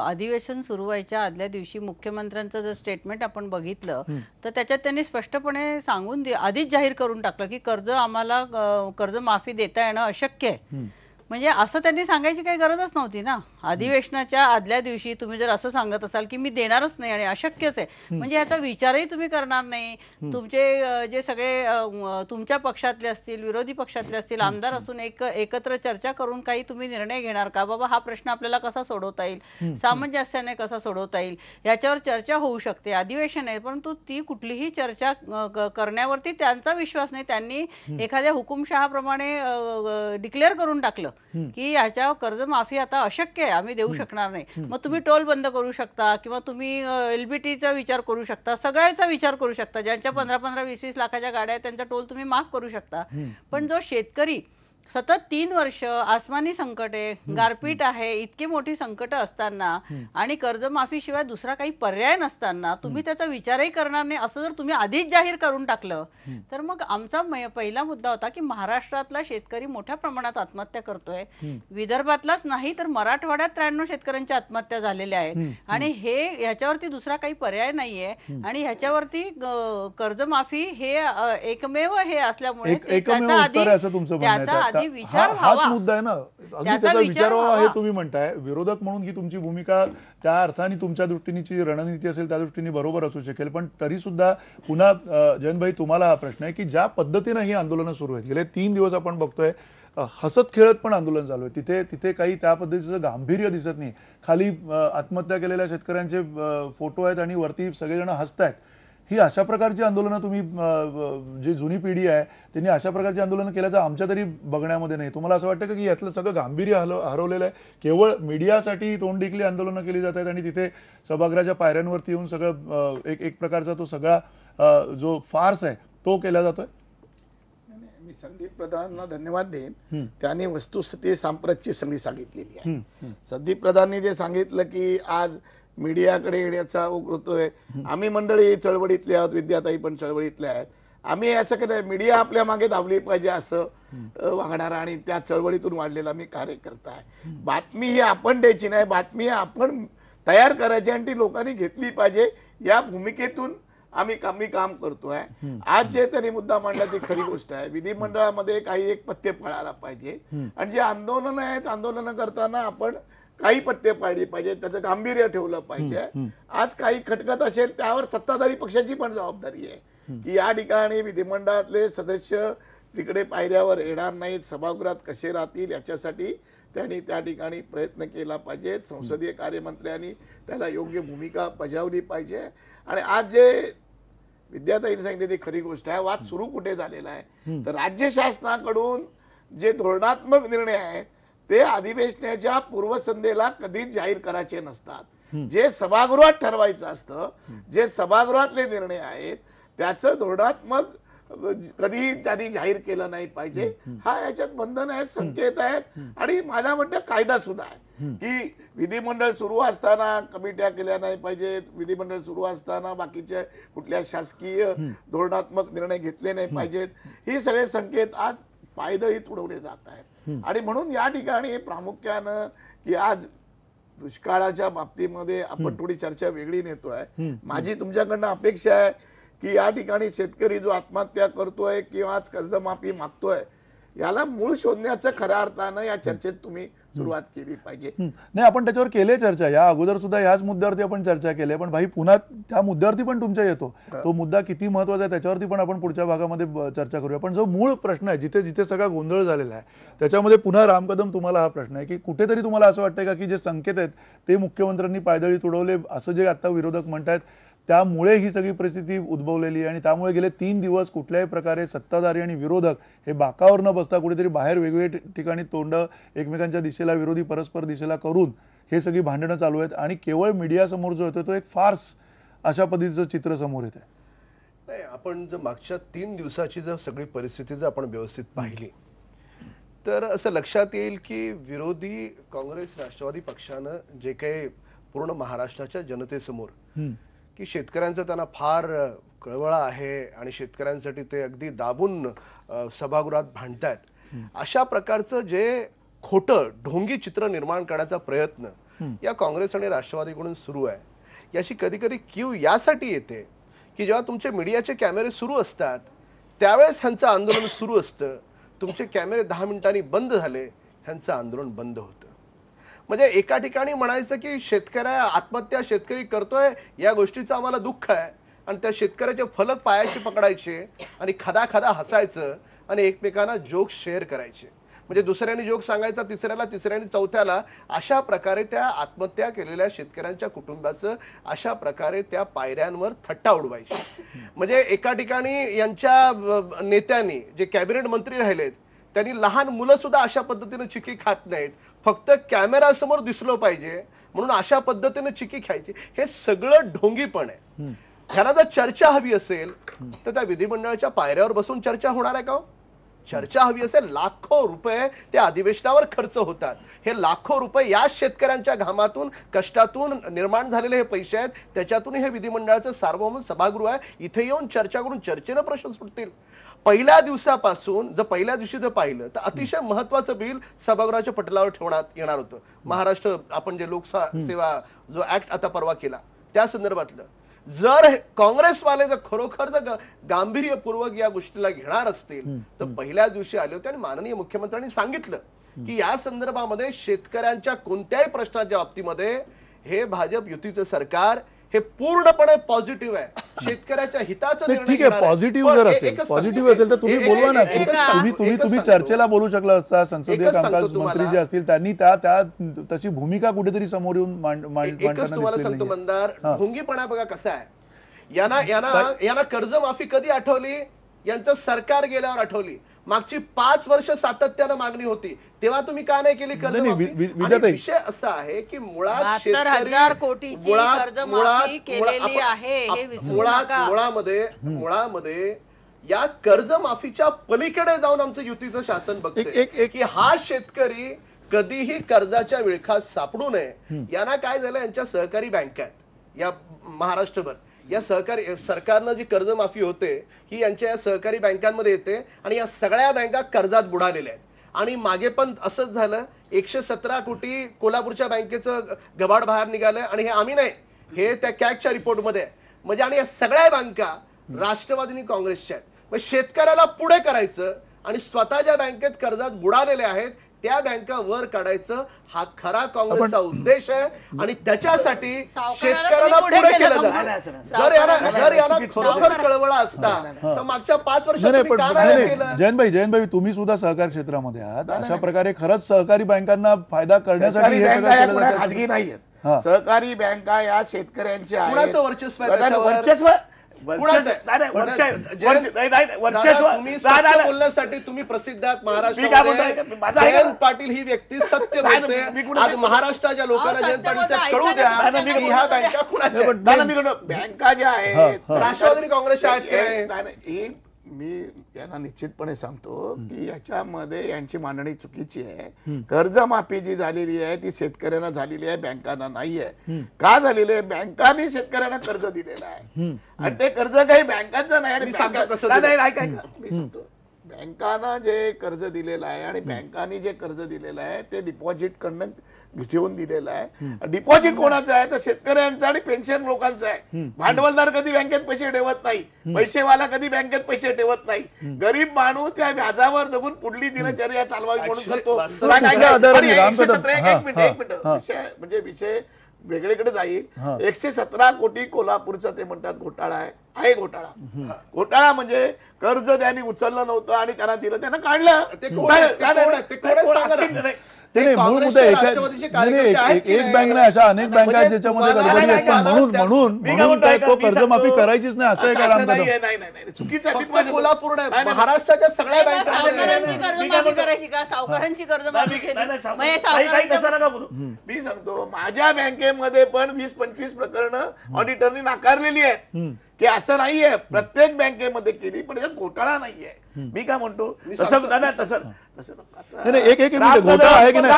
अधिवेशन सुरू व्हायच्या आदल्या दिवशी मुख्यमंत्र्यांचं जर स्टेटमेंट आपण बघितलं तर त्याच्यात त्यांनी स्पष्टपणे सांगून आधीच जाहीर करून टाकलं की आम्हाला कर्जमाफी देता येणं अशक्य आहे. म्हणजे असं त्यांनी सांगायची काही गरजच नव्हती ना. अधिवेशनाच्या आदल्या दिवशी तुम्ही जर असं सांगत असाल की मी देणारच नाही आणि अशक्यच आहे, म्हणजे याचा विचारही तुम्ही करणार नाही. तुमचे जे सगळे तुमच्या पक्षातले असतील, विरोधी पक्षातले असतील आमदार असून एकत्र चर्चा करून काही तुम्ही निर्णय घेणार का? बाबा हा प्रश्न आपल्याला कसा सोडवता येईल, सामंजस्याने कसा सोडवता येईल, याच्यावर चर्चा होऊ शकते. अधिवेशन आहे, परंतु ती कुठलीही चर्चा करण्यावरती त्यांचा विश्वास नाही. त्यांनी एखाद्या हुकुमशहाप्रमाणे डिक्लेअर करून टाकलं की याच्या कर्जमाफी आता अशक्य आहे, आम्ही देऊ शकणार नाही. मग तुम्ही टोल बंद करू शकता किंवा तुम्ही एलबीटीचा विचार करू शकता, सगळ्याचा विचार करू शकता. ज्यांच्या 15-15, 20-20 लाखाच्या गाड्या आहेत त्यांचा टोल तुम्ही माफ करू शकता. पण जो शेतकरी सतत 3 वर्ष आसमानी संकट आहे, गारपीट आहे, इतकी मोठी संकट असताना आणि कर्जमाफी शिवाय दुसरा काही पर्याय नसताना तुम्ही त्याचा विचारही करणार नाही असं जर तुम्ही आधीच जाहीर करून टाकलं तर मग आमचा पहिला मुद्दा होता की महाराष्ट्रातला शेतकरी मोठ्या प्रमाणात आत्महत्या करतोय. विदर्भातलाच नाही तर मराठवाड्यात 93 शेतकऱ्यांच्या आत्महत्या झालेल्या आहेत आणि ह्याच्यावरती दुसरा काही पर्याय नाहीये. आणि ह्याच्यावरती कर्जमाफी हे एकमेव हे असल्यामुळे त्याचा हाच मुद्दा आहे ना, अगदी त्याचा विचार व्हावा हे तुम्ही म्हणताय. विरोधक म्हणून ही तुमची भूमिका त्या अर्थाने तुमच्या दृष्टीने रणनीती असेल त्या दृष्टीने बरोबर असू शकेल. पण तरी सुद्धा पुन्हा जयंतभाई तुम्हाला हा प्रश्न आहे की ज्या पद्धतीने ही आंदोलनं सुरू आहेत, गेले 3 दिवस आपण बघतोय हसत खेळत पण आंदोलन चालू आहे, तिथे काही त्या पद्धतीचं गांभीर्य दिसत नाही. खाली आत्महत्या केलेल्या शेतकऱ्यांचे फोटो आहेत आणि वरती सगळेजण हसतायत. ही अशा प्रकारची आंदोलनं तुम्ही जी जुनी पिढी आहे त्यांनी अशा प्रकारची आंदोलनं केल्याचं आमच्या तरी बघण्यामध्ये नाही. तुम्हाला असं वाटतं की यातलं सगळं गांभीर्य हरवलेलं आहे, केवळ मीडियासाठी तोंडडिकली आंदोलनं केली जात आहेत आणि तिथे सभागृहाच्या पायऱ्यांवरती येऊन सगळं एक प्रकारचा तो सगळा जो फार्स आहे तो केला जातोय? मी संदीप प्रधानांना धन्यवाद देईन. त्यांनी वस्तुस्थिती सांप्रतची सगळी सांगितलेली आहे. संदीप प्रधाननी जे सांगितलं की आज मीडियाकडे येण्याचा ओघ होतोय. आम्ही मंडळी चळवळीतले आहोत, विद्याताई पण चळवळीतल्या आहेत. आम्ही असं काय मीडिया आपल्या मागे धावली पाहिजे असं वागणारा आणि त्या चळवळीतून वाढलेला मी कार्यकर्ता आहे. बातमी ही आपण द्यायची नाही, बातमी ही आपण तयार करायची आणि ती लोकांनी घेतली पाहिजे. या भूमिकेतून आम्ही काम करतोय. आज जे त्यांनी मुद्दा मांडला ती खरी गोष्ट आहे. विधिमंडळामध्ये काही एक पथ्य पाळायला पाहिजे आणि जे आंदोलन आहेत आंदोलन करताना आपण काही पथ्य पाळली पाहिजे, त्याचं गांभीर्य ठेवलं पाहिजे. आज काही खटकत असेल त्यावर सत्ताधारी पक्षाची पण जबाबदारी आहे की या ठिकाणी विधिमंडळातले सदस्य तिकडे पायऱ्यावर येणार नाहीत, सभागृहात कसे राहतील याच्यासाठी त्यांनी त्या ठिकाणी प्रयत्न केला पाहिजे. संसदीय कार्यमंत्र्यांनी त्याला योग्य भूमिका बजावली पाहिजे. आणि आज जे विद्याताईंनी सांगितले ती खरी गोष्ट आहे. वाद सुरू कुठे झालेला आहे तर राज्य शासनाकडून जे धोरणात्मक निर्णय आहेत ते अधिवेशनाच्या पूर्वसंध्येला कधीच जाहीर करायचे नसतात. जे सभागृहात ठरवायचं असतं, जे सभागृहातले निर्णय आहेत त्याचं धोरणात्मक कधी त्यांनी जाहीर केलं नाही पाहिजे. हा याच्यात बंधन आहेत, संकेत आहेत आणि मला वाटतं कायदा सुद्धा आहे की विधिमंडळ सुरू असताना कमिट्या केल्या नाही पाहिजेत, विधिमंडळ सुरू असताना बाकीच्या कुठल्या शासकीय धोरणात्मक निर्णय घेतले नाही पाहिजेत. ही सगळे संकेत आज पायदळीत उडवले जात आहेत. आणि म्हणून या ठिकाणी प्रामुख्यानं की आज दुष्काळाच्या बाबतीमध्ये आपण थोडी चर्चा वेगळी नेतोय. माझी तुमच्याकडनं अपेक्षा आहे की या ठिकाणी शेतकरी जो आत्महत्या करतोय किंवा आज कर्जमाफी मागतोय याला मूळ शोधण्याचं खऱ्या अर्थानं या चर्चेत तुम्ही सुरुवात केली पाहिजे. नाही, आपण त्याच्यावर केली चर्चा. या अगोदर सुद्धा याच मुद्द्यावरती आपण चर्चा केली, पण भाई पुन्हा त्या मुद्द्यावरती पण तुमच्या येतो. तो मुद्दा किती महत्वाचा आहे त्याच्यावरती पण आपण पुढच्या भागामध्ये चर्चा करूया. पण जो मूळ प्रश्न आहे, जिथे जिथे सगळा गोंधळ झालेला आहे त्याच्यामध्ये पुन्हा राम कदम तुम्हाला हा प्रश्न आहे की कुठेतरी तुम्हाला असं वाटतंय का की जे संकेत आहेत ते मुख्यमंत्र्यांनी पायदळीत उडवले असं जे आता विरोधक म्हणतात त्यामुळे ही सगळी परिस्थिती उद्भवलेली आहे आणि त्यामुळे गेले 3 दिवस कुठल्याही प्रकारे सत्ताधारी आणि विरोधक हे बाकावर न बसता कुठेतरी बाहेर वेगवेगळ्या ठिकाणी तोंड एकमेकांच्या दिशेला विरोधी परस्पर दिशेला करून हे सगळी भांडणं चालू आहेत आणि केवळ मीडियासमोर जो होतो तो एक फार्स अशा पद्धतीचं चित्र समोर येत आहे. नाही, आपण जर मागच्या 3 दिवसाची जर सगळी परिस्थिती जर आपण व्यवस्थित पाहिली तर असं लक्षात येईल की विरोधी काँग्रेस राष्ट्रवादी पक्षानं जे काही पूर्ण महाराष्ट्राच्या जनतेसमोर की शेतकऱ्यांचा त्यांना फार कळवळा आहे आणि शेतकऱ्यांसाठी ते अगदी दाबून सभागृहात भांडतायत, अशा प्रकारचं जे खोटं ढोंगी चित्र निर्माण करण्याचा प्रयत्न या काँग्रेस आणि राष्ट्रवादीकडून सुरू आहे. याची कधी कधी कीव यासाठी येते की जेव्हा तुमचे मीडियाचे कॅमेरे सुरू असतात त्यावेळेस ह्यांचं आंदोलन सुरू असतं, तुमचे कॅमेरे 10 मिनिटांनी बंद झाले ह्यांचं आंदोलन बंद होतं. म्हणजे एका ठिकाणी म्हणायचं की शेतकऱ्या आत्महत्या शेतकरी करतोय या गोष्टीचं आम्हाला दुःख आहे आणि त्या शेतकऱ्याचे फलक पायाशी पकडायचे आणि खदा खदा हसायचं आणि एकमेकांना जोक शेअर करायचे. म्हणजे दुसऱ्याने जोक सांगायचा तिसऱ्याला, तिसऱ्याने चौथ्याला, अशा प्रकारे त्या आत्महत्या केलेल्या शेतकऱ्यांच्या कुटुंबाचं अशा प्रकारे त्या पायऱ्यांवर थट्टा उडवायचे. म्हणजे एका ठिकाणी यांच्या नेत्यांनी जे कॅबिनेट मंत्री राहिलेत त्यांनी लहान मुलं सुद्धा अशा पद्धतीने चिकी खात नाहीत, फक्त कॅमेरा समोर दिसलो पाहिजे म्हणून अशा पद्धतीने चिकी खायची. हे सगळं ढोंगीपण आहे. ह्यांना जर चर्चा हवी असेल तर त्या विधिमंडळाच्या पायऱ्यावर बसून चर्चा होणार आहे का? चर्चा हवी असेल लाखो रुपये त्या अधिवेशनावर खर्च होतात. हे लाखो रुपये या शेतकऱ्यांच्या घामातून कष्टातून निर्माण झालेले हे पैसे आहेत, त्याच्यातून हे विधिमंडळाचं सार्वभौम सभागृह आहे. इथे येऊन चर्चा करून चर्चेनं प्रश्न सुटतील. पहिल्या दिवसापासून जर पहिल्या दिवशी जर पाहिलं तर अतिशय महत्वाचं बिल सभागृहाच्या पटलावर ठेवण्यात येणार होतं. महाराष्ट्र आपण जे लोकसेवा जो ऍक्ट आता परवा केला त्या संदर्भातलं. जर काँग्रेसवाले जर खरोखर जर गांभीर्यपूर्वक या गोष्टीला घेणार असतील तर पहिल्याच दिवशी आले होते आणि माननीय मुख्यमंत्र्यांनी सांगितलं की या संदर्भामध्ये शेतकऱ्यांच्या कोणत्याही प्रश्नाच्या बाबतीमध्ये हे भाजप युतीचं सरकार हे पूर्णपणे पॉझिटिव्ह आहे. शेतकऱ्याच्या हिताचं निर्णय ठीक आहे. पॉझिटिव्ह जर असेल, पॉझिटिव्ह असेल तर तुम्ही बोलवा ना. तुम्ही चर्चेला बोलू शकला असता. संसदीय कामकाज मंत्री जे असतील त्यांनी त्या तशी भूमिका कुठेतरी समोर येऊन एकच तुम्हाला सांगतो मंदार, ढोंगीपणा बघा कसा आहे. यांना कर्जमाफी कधी आठवली? यांचं सरकार गेल्यावर आठवली. मागची 5 वर्ष सातत्यानं मागणी होती तेव्हा तुम्ही का नाही केली कर्जमाफी? विषय असा आहे की मुळात मुळामध्ये या कर्जमाफीच्या पलीकडे जाऊन आमचं युतीचं शासन बघतंय की हा शेतकरी कधीही कर्जाच्या विळखात सापडू नये. यांना काय झालं, यांच्या सहकारी बँका आहेत या महाराष्ट्रभर, या सहकारी सरकारनं जी कर्जमाफी होते ही यांच्या या सहकारी बँकांमध्ये येते आणि या सगळ्या बँका कर्जात बुडालेल्या आहेत. आणि मागे पण असंच झालं, 117 कोटी कोल्हापूरच्या बँकेचं गबाड बाहेर निघालं आणि हे आम्ही नाही, हे त्या कॅगच्या रिपोर्टमध्ये आहे. म्हणजे आणि या सगळ्या बँका राष्ट्रवादी आणि काँग्रेसच्या आहेत. मग शेतकऱ्याला पुढे करायचं आणि स्वतःच्या बँकेत कर्जात बुडालेले आहेत त्या बँका वर काढायचं, हा खरा काँग्रेसचा उद्देश आहे. आणि त्याच्यासाठी शेतकऱ्यांना पुढे केलं जातं. जर यांना खरोखर कळवळा असता तर मागच्या 5 वर्षात का नाही केलं? जयंतभाई तुम्ही सुद्धा सहकार क्षेत्रामध्ये आहात. अशा प्रकारे खरंच सहकारी बँकांना फायदा करण्यासाठी हे सगळं केलं जातं. खाजगी नाहीयेत, सहकारी बँका या शेतकऱ्यांच्या आहेत. कुणाचं वर्चस्व आहे त्याच्यावर? वर्चस्व बोलण्यासाठी तुम्ही प्रसिद्ध आहात महाराष्ट्रामध्ये. जयंत पाटील ही व्यक्ती सत्य बोलते. आज महाराष्ट्राच्या लोकांना जयंत पाटीलचं कळू द्या की ह्या बँका कुणाच्या बँका ज्या आहेत राष्ट्रवादी काँग्रेसच्या आहेत की नाही. मी यांना निश्चितपणे सांगतो की याच्यामध्ये यांची मांडणी चुकीची आहे. कर्जमाफी जी झालेली आहे ती शेतकऱ्यांना झालेली आहे, बँकांना नाही आहे. का झालेली आहे? बँकांनी शेतकऱ्यांना कर्ज दिलेलं आहे आणि ते कर्ज काही बँकांचं नाही. आणि मी सांगतो बँकांना जे कर्ज दिलेलं आहे आणि बँकांनी जे कर्ज दिलेलं आहे ते डिपॉझिट कडनं घेऊन दिलेलं आहे. डिपॉझिट कोणाचं आहे तर शेतकऱ्यांचं आणि पेन्शन लोकांचं आहे. भांडवलदार कधी बँकेत पैसे ठेवत नाही, पैसेवाला कधी बँकेत पैसे ठेवत नाही. गरीब माणूस त्या व्याजावर जगून पुढली दिनचर्या चालवावी म्हणून करतो. म्हणजे विषय वेगळीकडे जाईल. 117 कोटी कोल्हापूरचा ते म्हणतात घोटाळा आहे घोटाळा. घोटाळा म्हणजे कर्ज त्यांनी उचललं नव्हतं आणि त्यांना दिलं, त्यांना काढलं. नाही मूळ मुद्दा एक बँक नाही, अशा अनेक बँका ज्याच्यामध्ये गडबडी आहेत. पण म्हणून काय तो कर्जमाफी करायचीच नाही असं आहे का राम कदम? चुकीचं कोल्हापूर महाराष्ट्राच्या सगळ्या कर्जमाफी करायची का? सावकारांची कर्जमाफी केली. मी सांगतो माझ्या बँकेमध्ये पण 20-25 प्रकरणं ऑडिटरनी नाकारलेली आहेत की असं नाहीये. प्रत्येक बँकेमध्ये केली पण यात घोटाळा नाहीये. मी काय म्हणतो तसं एक घोटाळा आहे की नाही?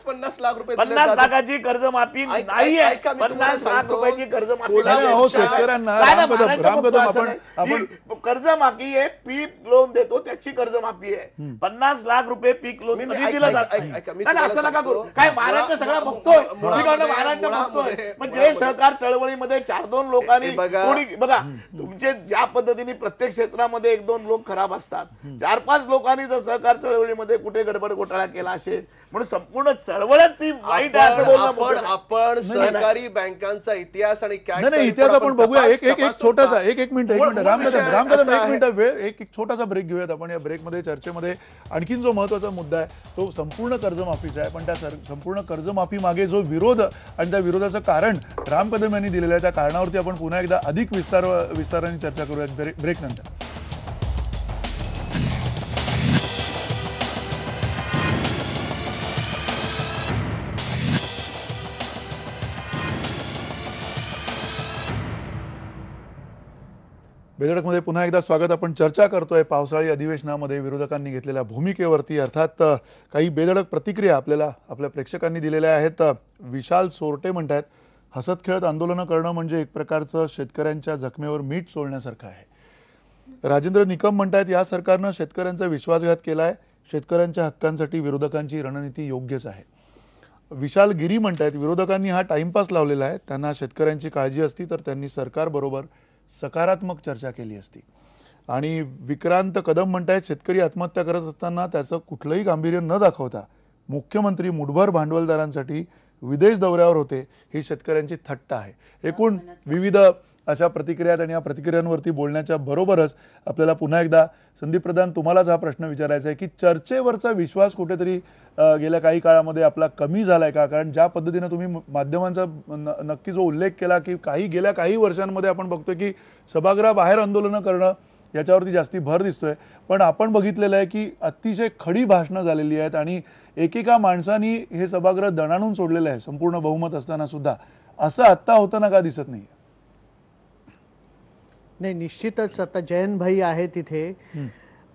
50 लाख रुपये 50 लाखाची कर्जमाफी नाहीये. 50 लाख रुपयाची कर्जमाफी शेतकऱ्यांना राम कदम आपण कर्जमाफी आहे. पीक लोन देतो त्याची कर्जमाफी आहे. 50 लाख रुपये पीक लोन दिलं जातं. असं नका करू. काय महाराष्ट्र सगळा बघतोय, महाराष्ट्र बघतोय. म्हणजे सहकार चळवळीमध्ये 4-2 लोकांनी बघा तुमचे ज्या पद्धतीने प्रत्येक क्षेत्रामध्ये 1-2 लोक खराब असतात, 4-5 लोकांनी जर सहकार चळवळीमध्ये कुठे गडबड घोटाळा केला असेल म्हणून संपूर्ण चळवळच ती वाईट आहे असं बोलणं. आपण सहकारी बँकांचा इतिहास आणि इतिहास आपण बघूया. एक छोटासा एक मिनिट राम कदम एक मिनिट वेळ, एक छोटासा ब्रेक घेऊयात आपण. या ब्रेकमध्ये चर्चेमध्ये आणखीन जो महत्वाचा मुद्दा आहे तो संपूर्ण कर्जमाफीचा आहे. पण त्या संपूर्ण कर्जमाफी मागे जो विरोध आणि त्या विरोधाचं कारण राम कदम यांनी दिलेलं आहे त्या कारणावरती आपण पुन्हा एकदा अधिक विस्ताराने चर्चा करूयात ब्रेक नंतर. बेधडकमध्ये पुन्हा एकदा स्वागत. आपण चर्चा करतोय पावसाळी अधिवेशनामध्ये विरोधकांनी घेतलेल्या भूमिकेवरती. अर्थात काही बेधडक प्रतिक्रिया आपल्या प्रेक्षकांनी दिलेल्या आहेत. विशाल सोरटे म्हणतात, हसत खेळत आंदोलनं करणं म्हणजे एक प्रकारचं शेतकऱ्यांच्या जखमेवर मीठ चोळण्यासारखं आहे. राजेंद्र निकम म्हणतात, या सरकारनं शेतकऱ्यांचा विश्वासघात केलाय. शेतकऱ्यांच्या हक्कांसाठी विरोधकांची रणनीती योग्यच आहे. विशाल गिरी म्हणतात, विरोधकांनी हा टाइमपास लावलेला आहे. त्यांना शेतकऱ्यांची काळजी असती तर त्यांनी सरकारबरोबर सकारात्मक चर्चा केली असती. आणि विक्रांत कदम म्हणतायत, शेतकरी आत्महत्या करत असताना त्याचं कुठलंही गांभीर्य न दाखवता मुख्यमंत्री मुठभर भांडवलदारांसाठी विदेश दौऱ्यावर होते, ही शेतकऱ्यांची थट्टा आहे. एकूण विविध अशा प्रतिक्रिया आणि या प्रतिक्रियांवरती बोलण्याच्या बरोबरच आपल्याला पुन्हा एकदा संदीप प्रधान तुम्हालाच हा प्रश्न विचारायचा आहे की चर्चेवरचा विश्वास कुठेतरी गेल्या काही काळामध्ये आपला कमी झालाय का? कारण ज्या पद्धतीने तुम्ही माध्यमांचा नक्की जो उल्लेख केला की गेल्या काही वर्षांमध्ये आपण बघतोय की सभागृहाबाहेर आंदोलनं करणं याच्यावरती जास्ती भर दिसतोय. पण आपण बघितलेलं आहे की अतिशय खडी भाषणं झालेली आहेत आणि एकेका माणसानी हे सभागृह दणाणून सोडलेलं आहे संपूर्ण बहुमत असताना सुद्धा. असं आत्ता होताना का दिसत नाही? नाही, निश्चितच आता जयंत भाई आहे तिथे.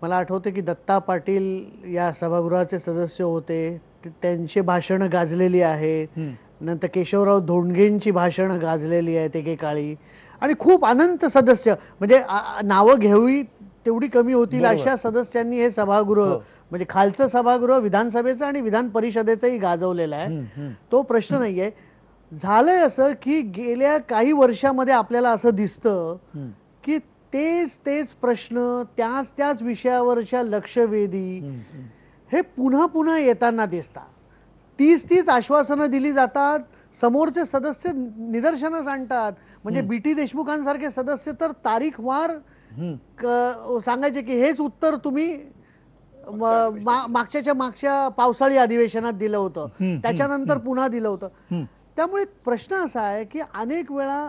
मला आठवते की दत्ता पाटील या सभागृहाचे सदस्य होते, त्यांची भाषणं गाजलेली आहेत. नंतर केशवराव धोंडगेंची भाषणं गाजलेली आहेत एकेकाळी, आणि खूप अनंत सदस्य, म्हणजे नावं घ्यावी तेवढी कमी होतील अशा सदस्यांनी हे सभागृह, म्हणजे खालचं सभागृह विधानसभेचं आणि विधान परिषदेचंही गाजवलेलं आहे. तो प्रश्न नाहीये. झालंय असं की गेल्या काही वर्षामध्ये आपल्याला असं दिसतं की तेच प्रश्न, त्याच विषयावरच्या लक्षवेधी हे पुन्हा पुन्हा येताना दिसतात. तीच आश्वासनं दिली जातात, समोरचे सदस्य निदर्शनास आणतात. म्हणजे बीटी देशमुखांसारखे सदस्य तर तारीखवार सांगायचे की हेच उत्तर तुम्ही मागच्या पावसाळी अधिवेशनात दिलं होतं, त्याच्यानंतर पुन्हा दिलं होतं. त्यामुळे प्रश्न असा आहे की अनेक वेळा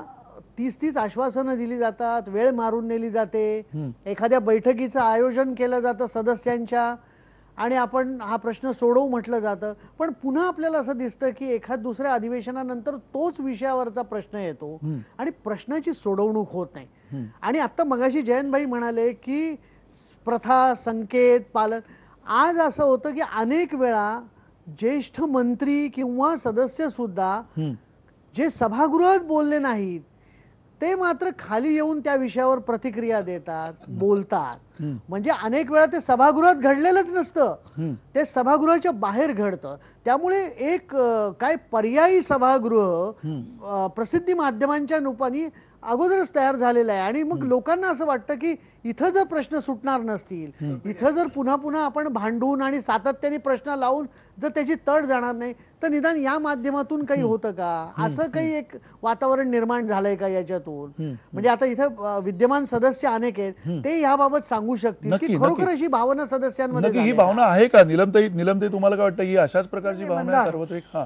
तीच आश्वासनं दिली जातात, वेळ मारून नेली जाते, एखाद्या बैठकीचं आयोजन केलं जातं सदस्यांच्या, आणि आपण हा प्रश्न सोडवू म्हटलं जातं, पण पुन्हा आपल्याला असं दिसतं की एखाद दुसऱ्या अधिवेशनानंतर तोच विषयावरचा प्रश्न येतो आणि प्रश्नाची सोडवणूक होत नाही. आणि आता मगाशी जयंतभाई म्हणाले की प्रथा, संकेत, पालन, आज असं होतं की अनेक वेळा ज्येष्ठ मंत्री किंवा सदस्य सुद्धा जे सभागृहात बोलले नाहीत ते मात्र खाली येऊन त्या विषयावर प्रतिक्रिया देतात, बोलतात. म्हणजे अनेक वेळा ते सभागृहात घडलेलंच नसतं, ते सभागृहाच्या बाहेर घडतं. त्यामुळे एक काय पर्यायी सभागृह प्रसिद्धी माध्यमांच्या रूपाने अगोदरच तयार झालेला आहे. आणि मग लोकांना असं वाटतं की इथं जर प्रश्न सुटणार नसतील, इथं जर पुन्हा आपण भांडून आणि सातत्याने प्रश्न लावून जर त्याची तड जाणार नाही, तर निदान या माध्यमातून काही होतं का, असं काही एक वातावरण निर्माण झालंय का याच्यातून. म्हणजे आता इथं विद्यमान सदस्य अनेक आहेत, ते याबाबत सांगू शकतील की खरोखर अशी भावना सदस्यांमध्ये ही भावना आहे का? निलमताई तुम्हाला काय वाटतं, ही अशाच प्रकारची भावना आहे सार्वत्रिक?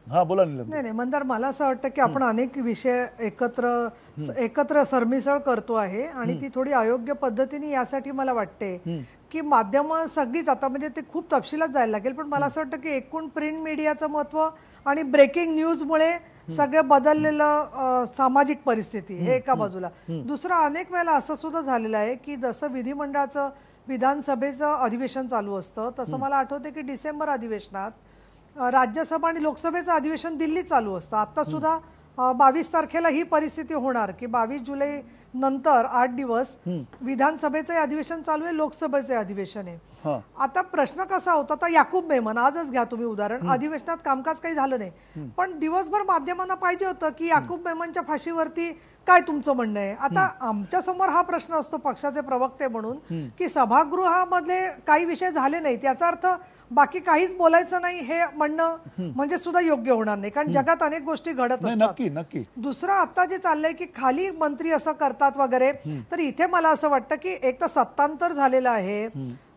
हा बोला निलम. नाही, मंदार, मला असं वाटतं की आपण अनेक विषय एकत्र सरमिसळ करतो आहे आणि ती थोडी अयोग्य पद्धतीने यासाठी मला वाटते की माध्यमं सगळीच आता, म्हणजे ते खूप तपशिलात जायला लागेल, पण मला असं वाटतं की एकूण प्रिंट मीडियाचं महत्व आणि ब्रेकिंग न्यूजमुळे सगळं बदललेलं सामाजिक परिस्थिती हे एका बाजूला. दुसरं, अनेक वेळेला असं सुद्धा झालेलं आहे की जसं विधिमंडळाचं विधानसभेचं अधिवेशन चालू असतं, तसं मला आठवते की डिसेंबर अधिवेशनात राज्यसभा आणि लोकसभेचं अधिवेशन दिल्लीत चालू असतं. आता सुद्धा 22 तारखेला ही परिस्थिती होणार की 22 जुलै नंतर 8 दिवस विधानसभेचे अधिवेशन चालू आहे, लोकसभेचे अधिवेशन आहे. आता प्रश्न कसा होता, तर याकूब मेमन, आजच घ्या तुम्ही उदाहरण, अधिवेशनात कामकाज काही झालं नाही, पण दिवसभर माध्यमांना पाहिजे होतं की याकूब मेमनच्या फाशीवरती काय तुमचं म्हणणं आहे. आता आमच्या समोर हा प्रश्न असतो पक्षाचे प्रवक्ते म्हणून की सभागृहामध्ये काही विषय झाले नाहीत, याचा अर्थ बाकी काहीच बोलायचं नाही हे म्हणणं म्हणजे सुद्धा योग्य होणार नाही, कारण जगात अनेक गोष्टी घडत असतात. नक्की. दुसरं, आता जे चाललंय की खाली मंत्री असं करतात वगैरे, तर इथे मला असं वाटतं की एक तर सत्तांतर झालेलं आहे,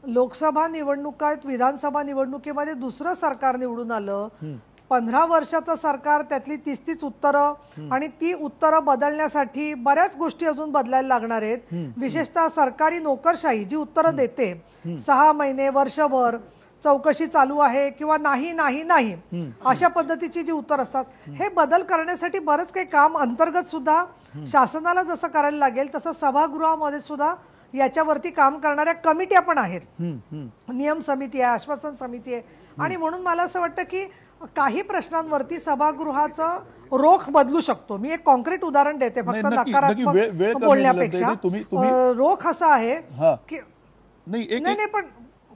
लोकसभा निवडणुकात, विधानसभा निवडणुकीमध्ये दुसरं सरकार निवडून आलं, 15 वर्षाचं सरकार, त्यातली 30 उत्तरं, आणि ती उत्तरं बदलण्यासाठी बऱ्याच गोष्टी अजून बदलायला लागणार आहेत. विशेषतः सरकारी नोकरशाही जी उत्तरं देते, 6 महिने, वर्षभर चौकशी चालू आहे किंवा नाही अशा पद्धतीची जी उत्तर असतात, हे बदल करण्यासाठी बरंच काही काम अंतर्गत सुद्धा शासनाला जसं करायला लागेल तसं सभागृहामध्ये सुद्धा याच्यावरती काम करणाऱ्या कमिट्या पण आहेत, नियम समिती आहे, आश्वासन समिती आहे. आणि म्हणून मला असं वाटतं की काही प्रश्नांवरती सभागृहाचं रोख बदलू शकतो. मी एक कॉन्क्रीट उदाहरण देते फक्त नकारात्मक बोलण्यापेक्षा. रोख असा आहे की नाही, पण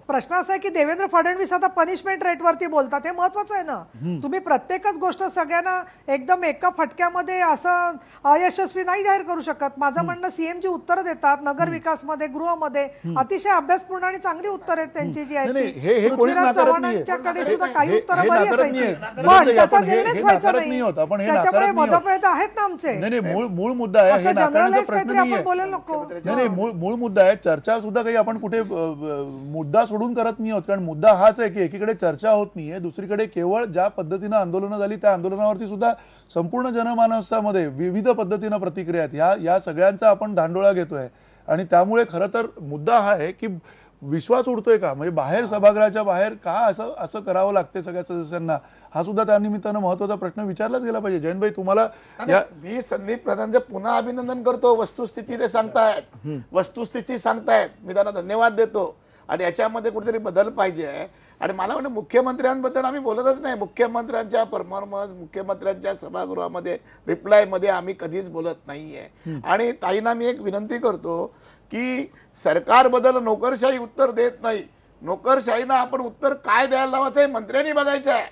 प्रश्न असा आहे की देवेंद्र फडणवीस आता पनिशमेंट रेटवरती बोलतात, हे महत्वाचं आहे ना. तुम्ही प्रत्येकच गोष्ट सगळ्यांना एकदम एका फटक्यामध्ये असं अयशस्वी नाही जाहीर करू शकत. माझं म्हणणं, सीएम जी उत्तरं देतात नगर विकासमध्ये, गृहमध्ये, अतिशय अभ्यासपूर्ण आणि चांगली उत्तर आहेत त्यांची जी आहेत. पृथ्वीराज चव्हाणांच्याकडे सुद्धा काही उत्तरं बरी असायची, पण त्याचा निर्णयच व्हायचा नाही. त्याच्यामुळे मतभेद आहेत ना आमचे. मूळ मुद्दा आहे, असं जनरलाइज काहीतरी आपण बोलायला नको. नाही, मूळ मुद्दा आहे. चर्चा सुद्धा काही आपण कुठे मुद्दा सोडून करत नाही आहोत, कारण मुद्दा हाच आहे की एकीकडे चर्चा होत नाहीये, दुसरीकडे केवळ ज्या पद्धतीनं आंदोलनं झाली त्या आंदोलनावरती सुद्धा संपूर्ण जनमानसामध्ये विविध पद्धतीनं प्रतिक्रिया आहेत. या सगळ्यांचा आपण धांडोळा घेतोय आणि त्यामुळे खरं तर मुद्दा हा आहे की विश्वास उडतोय का? म्हणजे बाहेर सभागृहाच्या बाहेर का असं करावं लागते सगळ्या सदस्यांना? हा सुद्धा त्या निमित्तानं महत्वाचा प्रश्न विचारलाच गेला पाहिजे. जयंतभाई, तुम्हाला मी संदीप प्रधानचं पुन्हा अभिनंदन करतो. वस्तुस्थिती ते सांगतायत, वस्तुस्थिती सांगतायत, मी त्यांना धन्यवाद देतो. आणि याच्यामध्ये कुठेतरी बदल पाहिजे. आणि मला वाटतं मुख्यमंत्र्यांबद्दल आम्ही बोलतच नाही. मुख्यमंत्र्यांच्या परफॉर्मन्स, मुख्यमंत्र्यांच्या सभागृहामध्ये रिप्लायमध्ये आम्ही कधीच बोलत नाहीये. आणि ताईंना मी एक विनंती करतो की सरकारबद्दल नोकरशाही उत्तर देत नाही. नोकरशाहीनं आपण उत्तर काय द्यायला लावायचं आहे मंत्र्यांनी बघायचं आहे.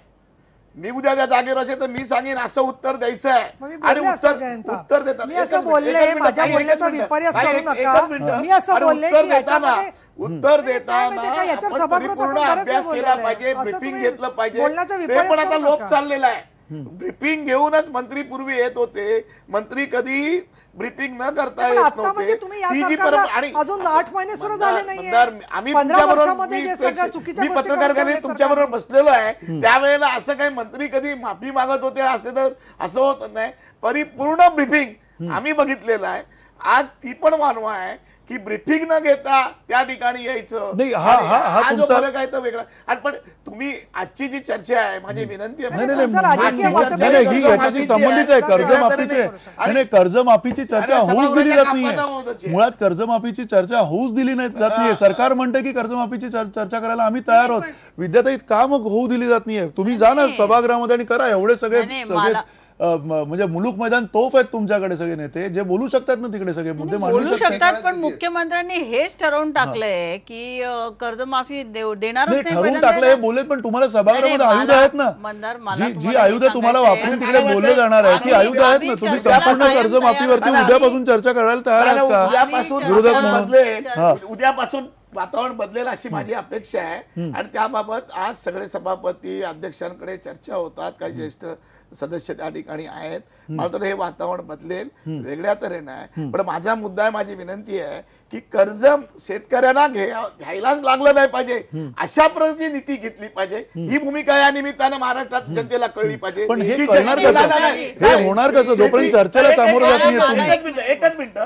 मी उद्या त्या जागेवर असेल तर मी सांगेन असं उत्तर द्यायचं आहे. आणि उत्तर देताना मी असं बोलले, माझ्या बोलण्याचा विपर्यास करू नका. मी असं बोलले की उत्तर देताना परिपूर्ण अभ्यास केला पाहिजे, ब्रीफिंग घेतलं पाहिजे. ते पण आता लोप चाललेला आहे. ब्रीफिंग घेऊनच मंत्री पूर्वी येत होते. मंत्री कधी ब्रीफिंग न करता येत नव्हते. अजून 8 महिने सुरू झाले नाहीये. आम्ही तुमच्याबरोबर, मी पत्रकार तुमच्याबरोबर बसलेलो आहे. त्यावेळेला असं काही मंत्री कधी माफी मागत होते असते तर असं होत नाही. परिपूर्ण ब्रीफिंग आम्ही बघितलेलं आहे. आज ती पण मानवा आहे की ब्रीफिंग न घेता त्या ठिकाणी यायचं. हा जो फरक आहे तो वेगळा. आणि पण तुम्ही आजची जी चर्चा आहे, माझी विनंती आहे, याच्याशी संबंधित आहे. कर्जमाफीची आहे. कर्जमाफीची चर्चा होऊच दिली जात नाहीये. मुळात कर्जमाफीची चर्चा होऊच दिली जात नाहीये. सरकार म्हणते की कर्जमाफीची चर्चा करायला आम्ही तयार आहोत. विद्याताई, का मग होऊ दिली जात नाहीये? तुम्ही जा ना सभागृहामध्ये आणि करा. एवढे सगळे म्हणजे मुलूक मैदान तोफ आहेत तुमच्याकडे सगळे नेते जे बोलू शकतात ना, तिकडे सगळे मुद्दे बोलू शकतात. पण मुख्यमंत्र्यांनी हेच ठरवून टाकलंय की कर्जमाफी देणार ठरवून टाकलं हे बोलले. पण तुम्हाला सभागृहामध्ये आयुध आहेत ना, जी आयुध तुम्हाला वापरून तिकडे बोलले जाणार आहे ती आयुध आहेत ना. तुम्ही संपूर्ण कर्जमाफीवरती उद्यापासून चर्चा करायला तयार आहात का? उद्यापासून वातावरण बदलेल अशी माझी अपेक्षा आहे. आणि त्याबाबत आज सगळे सभापती अध्यक्षांकडे चर्चा होतात. काही ज्येष्ठ सदस्य त्या ठिकाणी आहेत. मला तर हे वातावरण बदलेल वेगळ्या तऱ्हेने आहे. पण माझा मुद्दा आहे, माझी विनंती आहे की कर्ज शेतकऱ्यांना घ्यायलाच लागलं नाही पाहिजे अशा प्रकारची नीती घेतली पाहिजे. ही भूमिका या निमित्तानं महाराष्ट्रात जनतेला कळली पाहिजे. पण हे करणार कसं? हे होणार कसं जोपर्यंत चर्चेला सामोरं जात नाही? एकच मिनिट.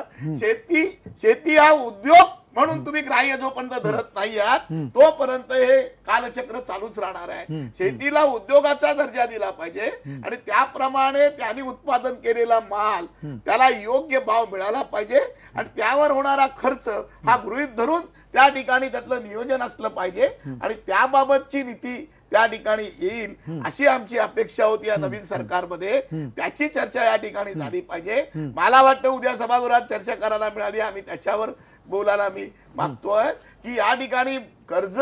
शेती हा उद्योग म्हणून तुम्ही ग्राह्य जोपर्यंत धरत नाही आहात तोपर्यंत हे कालचक्र चालूच राहणार आहे. शेतीला उद्योगाचा दर्जा दिला पाहिजे आणि त्याप्रमाणे त्यांनी उत्पादन केलेला माल त्याला योग्य भाव मिळाला पाहिजे. आणि त्यावर होणारा खर्च हा गृहीत धरून त्या ठिकाणी त्यातलं नियोजन असलं पाहिजे. आणि त्याबाबतची नीती त्या ठिकाणी येईल अशी आमची अपेक्षा होती या नवीन सरकारमध्ये. त्याची चर्चा या ठिकाणी झाली पाहिजे. मला वाटतं उद्या सभागृहात चर्चा करायला मिळाली. आम्ही त्याच्यावर बोलायला मी मागतोय की या ठिकाणी कर्ज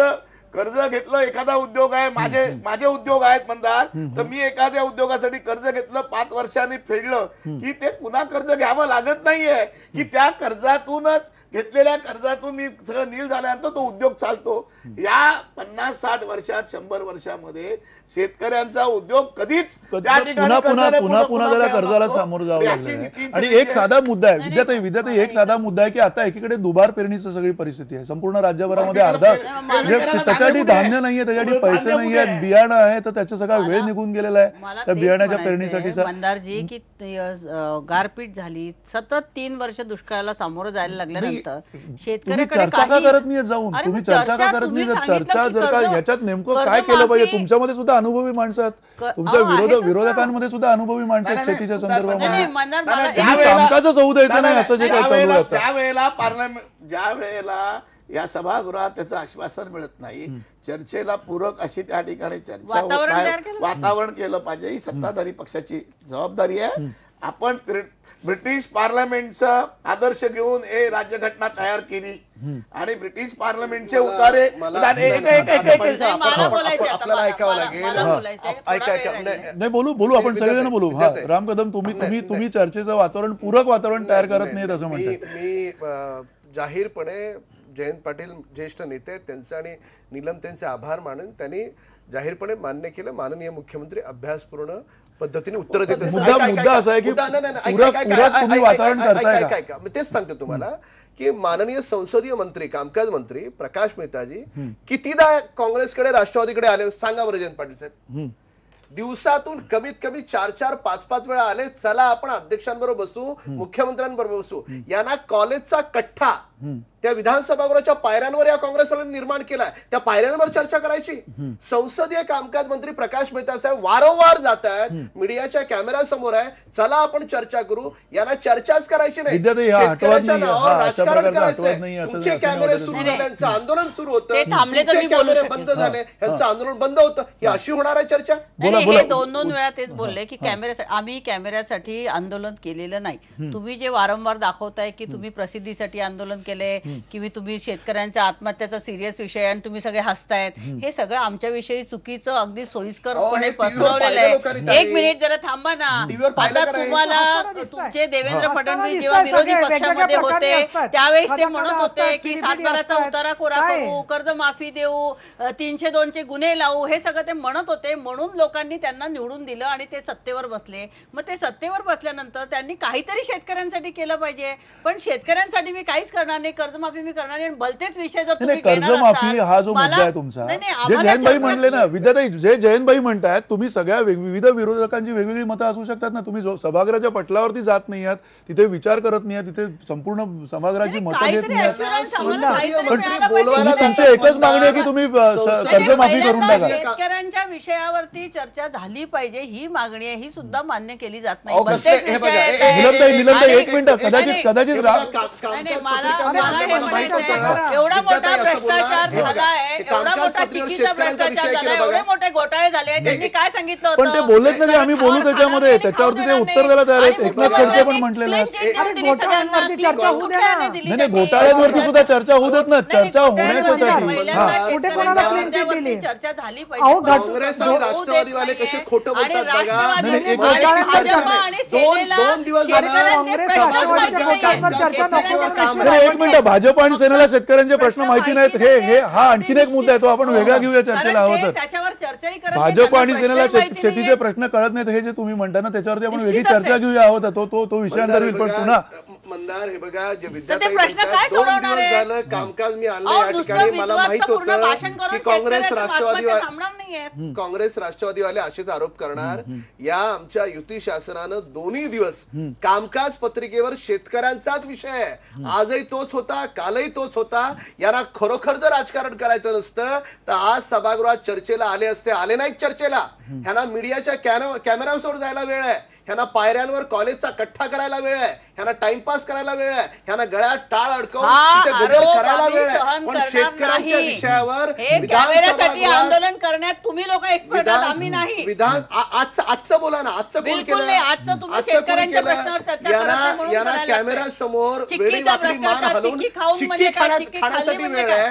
घेतलं. एखादा उद्योग आहे, माझे उद्योग आहेत मंदार, तर मी एखाद्या उद्योगासाठी कर्ज घेतलं, 5 वर्षांनी फेडलं की ते पुन्हा कर्ज घ्यावं लागत नाहीये. की त्या कर्जातूनच घेतलेल्या कर्जातून मी सगळं नील झाल्यानंतर तो उद्योग चालतो. या 50-60 वर्षात 100 वर्षामध्ये शेतकऱ्यांचा उद्योग कधीच पुन्हा त्याला कर्जाला सामोरं जावं लागलं. आणि एक साधा मुद्दा आहे विद्याताई, एक साधा मुद्दा आहे की आता एकीकडे दुबार पेरणीची सगळी परिस्थिती आहे संपूर्ण राज्यभरामध्ये. अर्धा त्याच्यासाठी धान्य नाहीये, त्याच्यासाठी पैसे नाहीये, बियाणं आहे तर त्याचा सगळा वेळ निघून गेलेला आहे त्या बियाण्याच्या पेरणीसाठी. मंदारजी की गारपीट झाली, सतत 3 वर्ष दुष्काळाला सामोरं जायला लागल्यानंतर शेतकऱ्याकडे चर्चा का करत नाही जाऊन? तुम्ही चर्चा का करत नाही? चर्चा जर का याच्यात नेमकं काय केलं पाहिजे? तुमच्यामध्ये सुद्धा अनुभवी माणसं आहेत, तुमच्या विरोधकांमध्ये सुद्धा अनुभवी माणसं आहेत शेतीच्या संदर्भामध्ये. कामकाजच होऊ द्यायचं नाही असं जे काय चालू आहे. त्यावेळेला पार्लमेंट ज्या वेळेला या सभागृहात त्याचं आश्वासन मिळत नाही, चर्चेला पूरक अशी त्या ठिकाणी चर्चा वातावरण केलं पाहिजे. ही सत्ताधारी पक्षाची जबाबदारी आहे. आपण ब्रिटिश पार्लमेंटचा आदर्श घेऊन हे राज्यघटना तयार केली आणि ब्रिटिश पार्लमेंटचे उतारे आपल्याला ऐकावं लागेल. नाही बोलू आपण सगळेजण बोलू. राम कदम, तुम्ही चर्चेचं वातावरण पूरक वातावरण तयार करत नाहीत असं म्हणतात. मी जाहीरपणे जयंत पाटील ज्येष्ठ नेते त्यांचे आणि नीलम त्यांचे आभार मानून त्यांनी जाहीरपणे मान्य केलं माननीय मुख्यमंत्री अभ्यासपूर्ण पद्धतीने उत्तर देत मुद्दा असा आहे की वातावरण करताय का? तेच सांगतो तुम्हाला की माननीय संसदीय मंत्री कामकाज मंत्री प्रकाश मेहताजी कितीदा काँग्रेसकडे राष्ट्रवादीकडे आले सांगा बरं जयंत पाटील साहेब? दिवसातून कमीत कमी 4-4, 5-5 वेळा आले. चला आपण अध्यक्षांबरोबर बसू, मुख्यमंत्र्यांबरोबर बसू. यांना कॉलेजचा कट्टा त्या विधानसभागृहाच्या पायऱ्यांवर या काँग्रेसवाल्यांनी निर्माण केलाय, त्या पायऱ्यांवर चर्चा करायची. संसदीय कामकाज मंत्री प्रकाश मेहता साहेब वारंवार जात आहेत, मीडियाच्या कॅमेरा समोर आहे, चला आपण चर्चा करू. यांना चर्चाच करायची नाही, शेतकऱ्याच्या नावावर राजकारण करायचंय. तुमचे कॅमेरे सुरू झाले, त्यांचं आंदोलन सुरू होतं, तुमचे कॅमेरे बंद झाले, यांचं आंदोलन बंद होतं. ही अशी होणार आहे चर्चा? हे दोन वेळा तेच बोलले की आम्ही कॅमेऱ्यासाठी आंदोलन केलेलं नाही. तुम्ही जे वारंवार दाखवताय की तुम्ही प्रसिद्धीसाठी आंदोलन केलंय किंवा तुम्ही शेतकऱ्यांच्या आत्महत्याचा सिरियस विषय आणि तुम्ही सगळे हसतायत, हे सगळं आमच्याविषयी चुकीचं अगदी सोयीस्करपणे पसरवलेलं आहे. एक मिनिट जरा थांबा ना. आता तुम्हाला तुमचे देवेंद्र फडणवीस जेव्हा विरोधी पक्षामध्ये होते त्यावेळेस ते म्हणत होते की 7/12चा उतारा कोरा करू, कर्जमाफी देऊ, 302 चे गुन्हे लावू, हे सगळं ते म्हणत होते. म्हणून लोकांनी त्यांना निवडून दिलं आणि ते सत्तेवर बसले. मग ते सत्तेवर बसल्यानंतर त्यांनी काहीतरी शेतकऱ्यांसाठी केलं पाहिजे. पण शेतकऱ्यांसाठी मी काहीच करणार नाही, कर्जमाफी मी करणार नाही. भलतेच विषय जर तुम्ही कर्जमाफी हा जो मुद्दा आहे तुमचा, जे जयंतभाई म्हणले ना, विद्याताई जे जयंतभाई म्हणतात, तुम्ही सगळ्या विविध विरोधकांची वेगवेगळी मतं असू शकतात ना. तुम्ही सभागृहाच्या पटलावरती जात नाही आहात, तिथे विचार करत नाही आहात, तिथे संपूर्ण सभागृहाची मतं घेत नाही आहात. तुमची एकच मागणी आहे की तुम्ही कर्जमाफी करून टाका. शेतकऱ्यांच्या विषयावरती चर्चा झाली पाहिजे ही मागणी आहे, ही सुद्धा मान्य केली जात नाही. निलमताई एक मिनिट, कदाचित एवढा मोठा भ्रष्टाचार झालाय, एवढा मोठा चिकीचा भ्रष्टाचार झालाय, एवढे मोठे घोटाळे झाले, त्यांनी काय सांगितलं होतं? पण ते बोलत नाही, आम्ही बोलू त्याच्यामध्ये, त्याच्यावरती ते उत्तर द्यायला तयार आहेत. एकनाथ खडसे पण म्हटलेलं आहे घोटाळ्यांवरती चर्चा होऊ द्या ना. नाही, घोटाळ्यांवरती सुद्धा चर्चा होऊ देत ना, चर्चा होण्याच्यासाठी. कुठे कोणाला क्लीन चिट दिली? चर्चा झाली अहो, पाहिजे. काँग्रेस आणि राष्ट्रवादीवाले कसे खोटं बोलतात बघा. एक मिनिट, भाजप आणि सेनेला शेतकऱ्यांचे प्रश्न माहिती नाहीत, हे हा आणखीन एक मुद्दा आहे, तो आपण वेगळा घेऊया चर्चेला हवं तर. त्याच्यावर चर्चाही करत भाजप आणि सेनेला शेतीचे प्रश्न कळत नाहीत, हे जे तुम्ही म्हणता ना, त्याच्यावरती आपण वेगळी चर्चा घेऊया हवं तर. तो विषयांतर होईल. पण पुन्हा मंदार, हे बघा, जे विद्यार्थी 2 दिवस झालं कामकाज मी आणलं या ठिकाणी, मला माहित होतं की काँग्रेस राष्ट्रवादीवाले असेच आरोप करणार. या आमच्या युती शासनानं दोन्ही दिवस कामकाज पत्रिकेवर शेतकऱ्यांचाच विषय आहे. आजही तोच होता, कालही तोच होता. यांना खरोखर जर राजकारण करायचं नसतं तर आज सभागृहात चर्चेला आले असते. आले नाहीत चर्चेला. ह्यांना मीडियाच्या कॅमेऱ्यासमोर जायला वेळ आहे, ह्यांना पायऱ्यांवर कॉलेजचा कट्टा करायला वेळ आहे, ह्यांना टाइमपास करायला वेळ आहे, ह्यांना गळ्यात टाळ अडकवून करायला वेळ आहे. पण शेतकऱ्यांच्या विषयावर आंदोलन करण्यात तुम्ही लोक एक्सपर्ट आहात, आम्ही नाही. आजचं बोला ना, आजचं कोण केलं? यांना कॅमेरा समोर वेळी वाकडी मान हलवून चिक्की खाण्यासाठी वेळ आहे.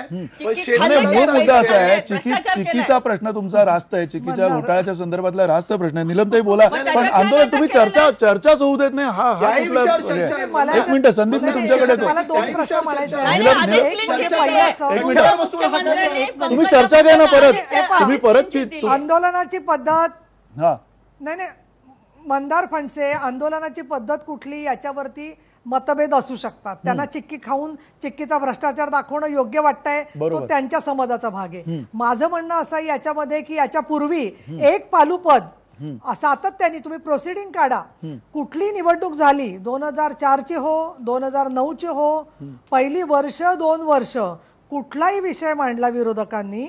मूळ मुद्दा असा आहे, चिक्कीचा प्रश्न तुमचा रास्त आहे, चिक्कीच्या घोटाळ्याच्या संदर्भातला रास्त प्रश्न आहे. निलमताई बोला, पण आंदोलन तुम्ही चर्चाच होऊ देत नाही. हा एक मिनिट, संदीप मी तुमच्याकडे तुम्ही चर्चा घ्या ना परत. आंदोलनाची पद्धत हा नाही, मंदार फणसे, आंदोलनाची पद्धत कुठली याच्यावरती मतभेद असू शकतात. त्यांना चिक्की खाऊन चिक्कीचा भ्रष्टाचार दाखवणं योग्य वाटतंय, तो त्यांच्या समजाचा भाग आहे. माझं म्हणणं असं आहे याच्यामध्ये की याच्या पूर्वी एक पालुपद सातत्याने तुम्ही प्रोसिडिंग काढा. कुठली निवडणूक झाली, 2004 ची हो, 2009 ची हो, पहिली वर्ष 2 वर्ष कुठलाही विषय मांडला विरोधकांनी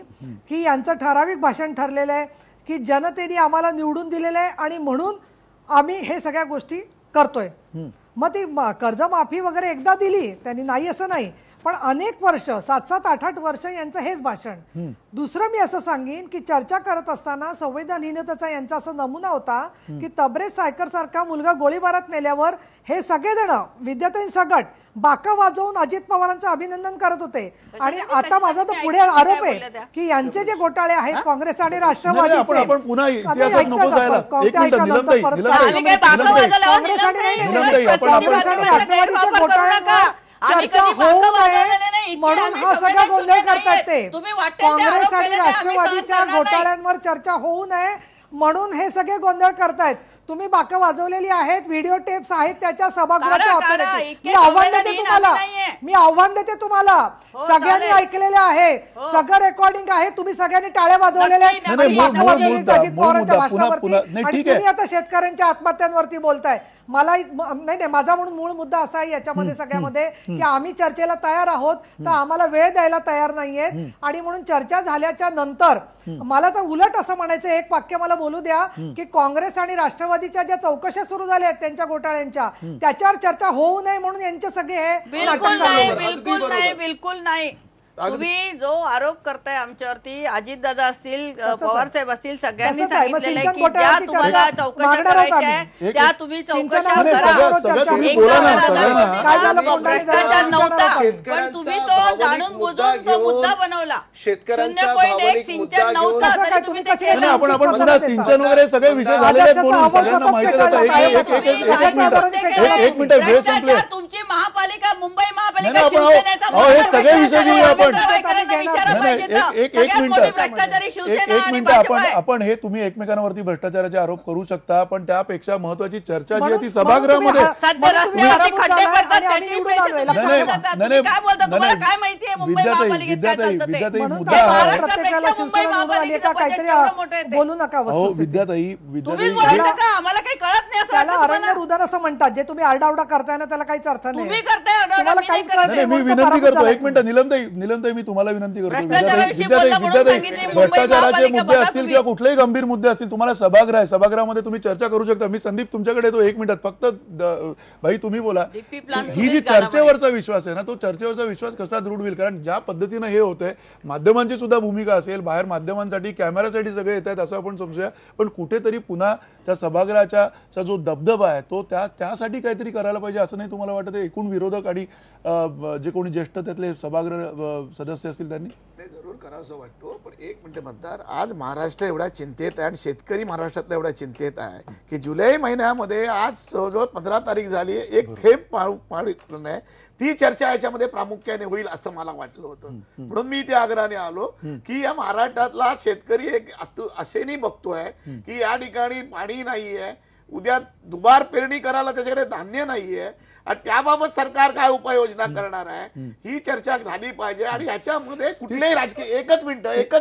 की यांचं ठराविक भाषण ठरलेलं आहे की जनतेने आम्हाला निवडून दिलेलं आहे आणि म्हणून आम्ही हे सगळ्या गोष्टी करतोय. मग ती कर्जमाफी वगैरे एकदा दिली त्यांनी, नाही असं नाही, पण अनेक वर्ष 7-7, 8-8 वर्ष यांचं हेच भाषण. दुसरं मी असं सांगेन की चर्चा करत असताना संवेदनहीनतेचा यांचा असा नमुना होता की तबरेज सायकर सारखा मुलगा गोळीबारात मेल्यावर हे सगळेजण विद्याताई सगट बाका वाजवून अजित पवारांचं अभिनंदन करत होते. आणि आता माझा तर पुढे आरोप आहे की यांचे जे घोटाळे आहेत काँग्रेस आणि राष्ट्रवादीचे, काँग्रेस आणि राष्ट्रवादीच्या घोटाळ्यांना चर्चा होऊ नये म्हणून हा सगळा गोंधळ करतात ते. काँग्रेस आणि राष्ट्रवादीच्या घोटाळ्यांवर चर्चा होऊ नये म्हणून हे सगळे गोंधळ करतायत. तुम्ही बाका वाजवलेली आहेत, व्हिडिओ टेप्स आहेत त्याच्या सभागृहाच्या ऑथॉरिटी. मी आव्हान देते तुम्हाला, सगळ्यांनी ऐकलेले आहे, सगळं रेकॉर्डिंग आहे, तुम्ही सगळ्यांनी टाळ्या वाजवलेल्या आहेत. तुम्ही आता शेतकऱ्यांच्या आत्महत्यांवरती बोलताय. नाही माझा म्हणून मूळ मुद्दा असा आहे याच्यामध्ये सगळ्यामध्ये की आम्ही चर्चेला तयार आहोत तर आम्हाला वेळ द्यायला तयार नाहीयेत आणि म्हणून चर्चा झाल्याच्या नंतर मला तर उलट असं म्हणायचं, एक वाक्य मला बोलू द्या की काँग्रेस आणि राष्ट्रवादीच्या ज्या चौकशा सुरू झाल्या आहेत त्यांच्या घोटाळ्यांच्या, त्याच्यावर चर्चा होऊ नये म्हणून यांचे सगळे हे बिलकुल नाही, बिलकुल नाही, बिलकुल नाही. तुम्ही जो आरोप करताय आमच्यावरती, अजितदादा असतील, पवार साहेब असतील, सगळ्यांनी तसंच आहे. मग सांगितलेलं आहे सिंचन की ज्या घोटाळ्याची तुम्हाला चर्चा चौकशा मागणार आहोत करायच्या आम्ही. आहे, त्या तुम्ही चौकशा सिंचनावर करा. सगळं तुम्ही एकदा बोला ना, दादा सगळ्यांना. मोदींना काय झालं, आम्ही कोंडाने भ्रष्टाचार दादा नव्हता, शेतकऱ्यांचा पण तुम्ही तो भावनिक जाणून मुद्दा बुजून तो मुद्दा घेऊन, बनवला. शेतकऱ्यांचा 0.1 भावनिक सिंचन मुद्दा नव्हता घेऊन- तरी तुम्ही ते केलं. नाही, आपण पुन्हा सिंचन वगैरे सगळे विषय झालेले आहेत बोलून, सगळ्यांना माहिती आहे. एक मिनिट वेळ संपले. भ्रष्टाचार तुमची महापालिका, मुंबई महापालिका, नाही, आपण शिवसेनेचा अहो, हे सगळे विषय घेऊया आपण. विचारायला नाही, पाहिजे ना. एक सगळ्यात मिनिट मोठी भ्रष्टाचारी शिवसेना आणि मिनिट भाजप आहे. आपण हे तुम्ही एकमेकांवरती भ्रष्टाचाराचे आरोप करू शकता, पण त्यापेक्षा महत्वाची चर्चा जी आहे ती म्हणून सभागृहामध्ये तुम्ही सध्या रस्त्यावरती खड्डे पडतात, आणि त्याचे निवडून पैसे आलोय. तुम्ही नाही, भरतात. नाही, तुम्ही काय बोलता? तुम्हाला नाही, काय माहिती आहे मुंबई महापालिकेत काय चालतं ते? विद्याताई म्हणून मुद्दा तर हा आहे. महाराष्ट्र प्रत्येकाला मुंबई शिवसेना निवडून आली आहे का महापालिकेचं काहीतरी budget एवढं मोठं आहे ते. बोलू नका अहो वस्तुस्थिती. विद्याताई तुम्हीच विद्याताई बोलायचं का? आम्हाला काही कळत नाही असं त्याला वाटतं अरण्य तुम्हाला? रुदन असं म्हणतात, जे तुम्ही आरडाओरडा करताय ना त्याला काहीच अर्थ नाही. तुम्ही करताय आरडाओरडा, तुम्हाला मी काहीच नाही कळत करत. नाही, मी म्हणून विनंती पराभूत करतो, झालाय एक मिनिट निलमताई मी तुम्हाला विनंती करतो. भ्रष्टाचाराविषयी बोलला म्हणून सांगितले. मुंबई भ्रष्टाचाराचे महापालिका मुद्दे बघा असतील तुम्ही. किंवा कुठलेही गंभीर मुद्दे असतील, तुम्हाला सभागृह आहे, सभागृहामध्ये तुम्ही चर्चा करू शकता. मी संदीप तुमच्याकडे येतो, एक मिनिटात फक्त भाई तुम्ही बोला. DP प्लान ही जी तुम्हीच घाला चर्चेवरचा विश्वास आहे ना, तो चर्चेवरचा विश्वास कसा दृढ होईल? कारण ज्या पद्धतीनं हे होतंय, माध्यमांची सुद्धा भूमिका असेल, बाहेर माध्यमांसाठी कॅमेरासाठी सगळे येत आहेत असं आपण समजूया, पण कुठेतरी पुन्हा त्या सभागृहाचा जो दबदबा आहे तो त्यासाठी काहीतरी करायला पाहिजे असं नाही तुम्हाला वाटत? एकूण विरोधक आणि जे कोणी ज्येष्ठ त्यातले सभागृह सदस्य असतील त्यांनी ते जरूर करावंसं वाटतो. पण एक मिनिट मतदार, आज महाराष्ट्र एवढा चिंतेत आहे आणि शेतकरी महाराष्ट्रातला एवढा चिंतेत आहे की जुलै महिन्यामध्ये आज जवळजवळ 15 तारीख झाली, एक थेंब पाणी नाही. ती चर्चा याच्यामध्ये प्रामुख्याने होईल असं मला वाटलं होतं. म्हणून मी त्या आग्रहाने आलो की या महाराष्ट्रातला शेतकरी एक असेही बघतोय की या ठिकाणी पाणी नाहीये, उद्या दुबार पेरणी करायला त्याच्याकडे धान्य नाहीये आणि त्याबाबत सरकार काय उपाययोजना करणार आहे ही चर्चा झाली पाहिजे. आणि याच्यामध्ये कुठलेही राजकीय एकच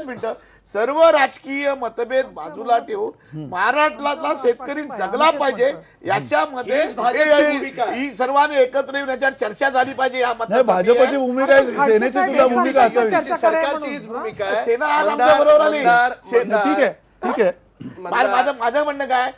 मिनिट सर्व राजकीय मतभेद बाजूला ठेवून महाराष्ट्रातला शेतकरी जगला पाहिजे याच्यामध्ये ही सर्वांनी एकत्र येऊन याच्यावर चर्चा झाली पाहिजे. या नाही, भाजपची भूमिका आहे, सेनेची सुद्धा भूमिका असावी. सरकारची हीच भूमिका आहे. सेना आज आमच्या बरोबर आली. ठीक आहे माझं म्हणणं काय,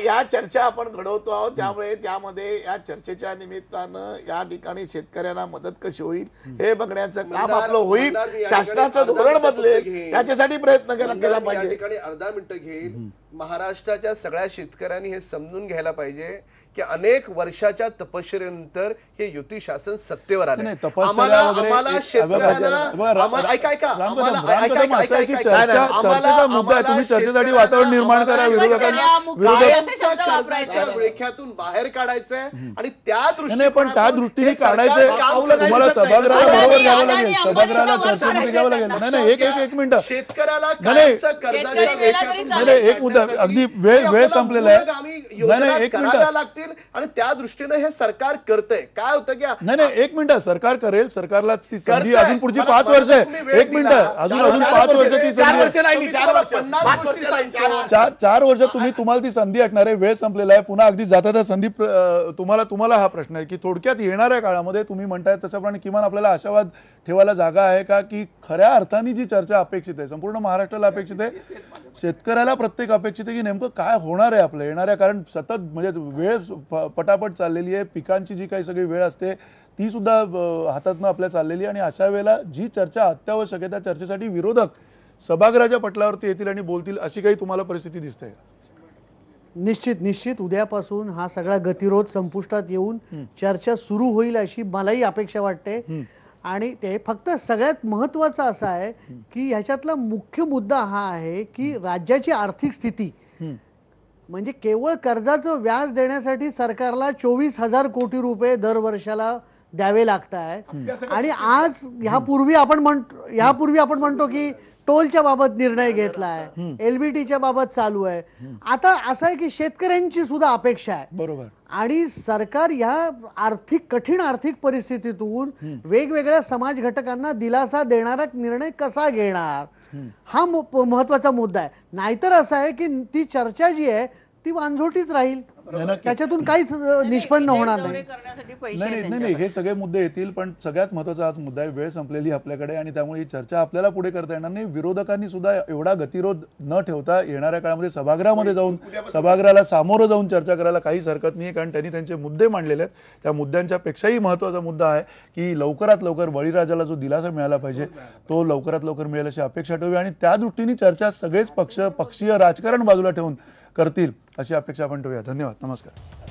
या चर्चा आपण घडवतो आहोत, त्यामुळे त्यामध्ये या चर्चेच्या निमित्तानं या ठिकाणी शेतकऱ्यांना मदत कशी होईल हे बघण्याचं काम आपलं होईल. शासनाचं धोरण बदलेल याच्यासाठी प्रयत्न केला पाहिजे. या ठिकाणी अर्धा मिनिटं घेईल. महाराष्ट्राच्या सगळ्या शेतकऱ्यांनी हे समजून घ्यायला पाहिजे की अनेक वर्षाच्या तपश्चर्येनंतर हे युती शासन सत्तेवर आले. आम्हाला चर्चेसाठी वातावरण निर्माण करा, विळख्यातून बाहेर काढायचंय आणि त्या दृष्टीने पण त्या दृष्टीने काढायचंय. तुम्हाला सभागृहाला बरोबर घ्यावं लागेल, सभागृहाला चर्चेमध्ये घ्यावं लागेल. नाही एक मिनिट, शेतकऱ्याला एक मुद्दा अगदी वेळ संपलेला आहे. नाही एक मिनिट लागतील आणि त्या दृष्टीने हे सरकार करतंय. काय होतं की नाही एक मिनिट, सरकार करेल, सरकारला ती संधी अजून पुढची 5 वर्ष आहे. एक मिनिट, अजून 5 वर्षाची संधी, 4 वर्ष तुम्हाला ती संधी असणार आहे. वेळ संपलेला आहे. पुन्हा अगदी जाता संदीप तुम्हाला हा प्रश्न आहे की थोडक्यात येणाऱ्या काळामध्ये तुम्ही म्हणताय तशाप्रमाणे किमान आपल्याला आशावाद ठेवायला जागा आहे का, की खऱ्या अर्थाने जी चर्चा अपेक्षित आहे, संपूर्ण महाराष्ट्राला अपेक्षित आहे, शेतकऱ्याला प्रत्येक अपेक्षित आहे की नेमकं काय होणार आहे आपलं येणाऱ्या, कारण सतत म्हणजे वेळ पटापट चाललेली आहे, पिकांची जी काही सगळी वेळ असते ती सुद्धा हातातनं आपल्या चाललेली आहे. आणि अशा वेळेला जी चर्चा अत्यावश्यक आहे त्या चर्चेसाठी विरोधक सभागृहाच्या पटलावरती येतील आणि बोलतील, अशी काही तुम्हाला परिस्थिती दिसते का? निश्चित उद्यापासून हा सगळा गतिरोध संपुष्टात येऊन चर्चा सुरू होईल अशी मलाही अपेक्षा वाटते. आणि ते फक्त सगळ्यात महत्वाचं असं आहे की ह्याच्यातला मुख्य मुद्दा हा आहे की राज्याची आर्थिक स्थिती, म्हणजे केवळ कर्जाचं व्याज देण्यासाठी सरकारला 24,000 कोटी रुपये दरवर्षाला द्यावे लागत आहे. आणि आज ह्यापूर्वी आपण म्हणतो की टोलच्या बाबत निर्णय घेतला आहे, एलबीटीच्या बाबत चालू आहे. आता असं आहे की शेतकऱ्यांची सुद्धा अपेक्षा आहे. बरोबर. आणि सरकार या कठीण आर्थिक परिस्थितीतून वेगवेगळ्या समाज घटकांना दिलासा देणारा निर्णय कसा घेणार, हा महत्वाचा मुद्दा आहे. नाहीतर असं आहे की ती चर्चा जी आहे ती वांझोटीच राहील. नक्की. त्याच्यातून काहीच निष्पन्न होणार दौरे नाही. करण्यासाठी पैसे नाही आहेत नाही नाही हे सगळे मुद्दे येतील, पण सगळ्यात महत्त्वाचा आज मुद्दा आहे, वेळ संपलेली आपल्याकडे आणि त्यामुळे ही चर्चा आपल्याला पुढे करता येणार नाही. विरोधकांनी सुद्धा एवढा गतिरोध न ठेवता येणाऱ्या काळामध्ये सभागृहामध्ये जाऊन सभागृहाला सामोरं जाऊन चर्चा करायला काहीच हरकत नाही, कारण त्यांनी त्यांचे मुद्दे मांडलेले आहेत. त्या मुद्द्यांच्या पेक्षाही महत्त्वाचा मुद्दा आहे की लवकरात लवकर बळीराजाला जो दिलासा मिळाला पाहिजे तो लवकरात लवकर मिळेल अशी अपेक्षा ठेवूया आणि त्या दृष्टीने चर्चा सगळेच पक्षीय राजकारण बाजूला ठेवून करतील अशी अपेक्षा आपण ठेवूया. धन्यवाद. नमस्कार.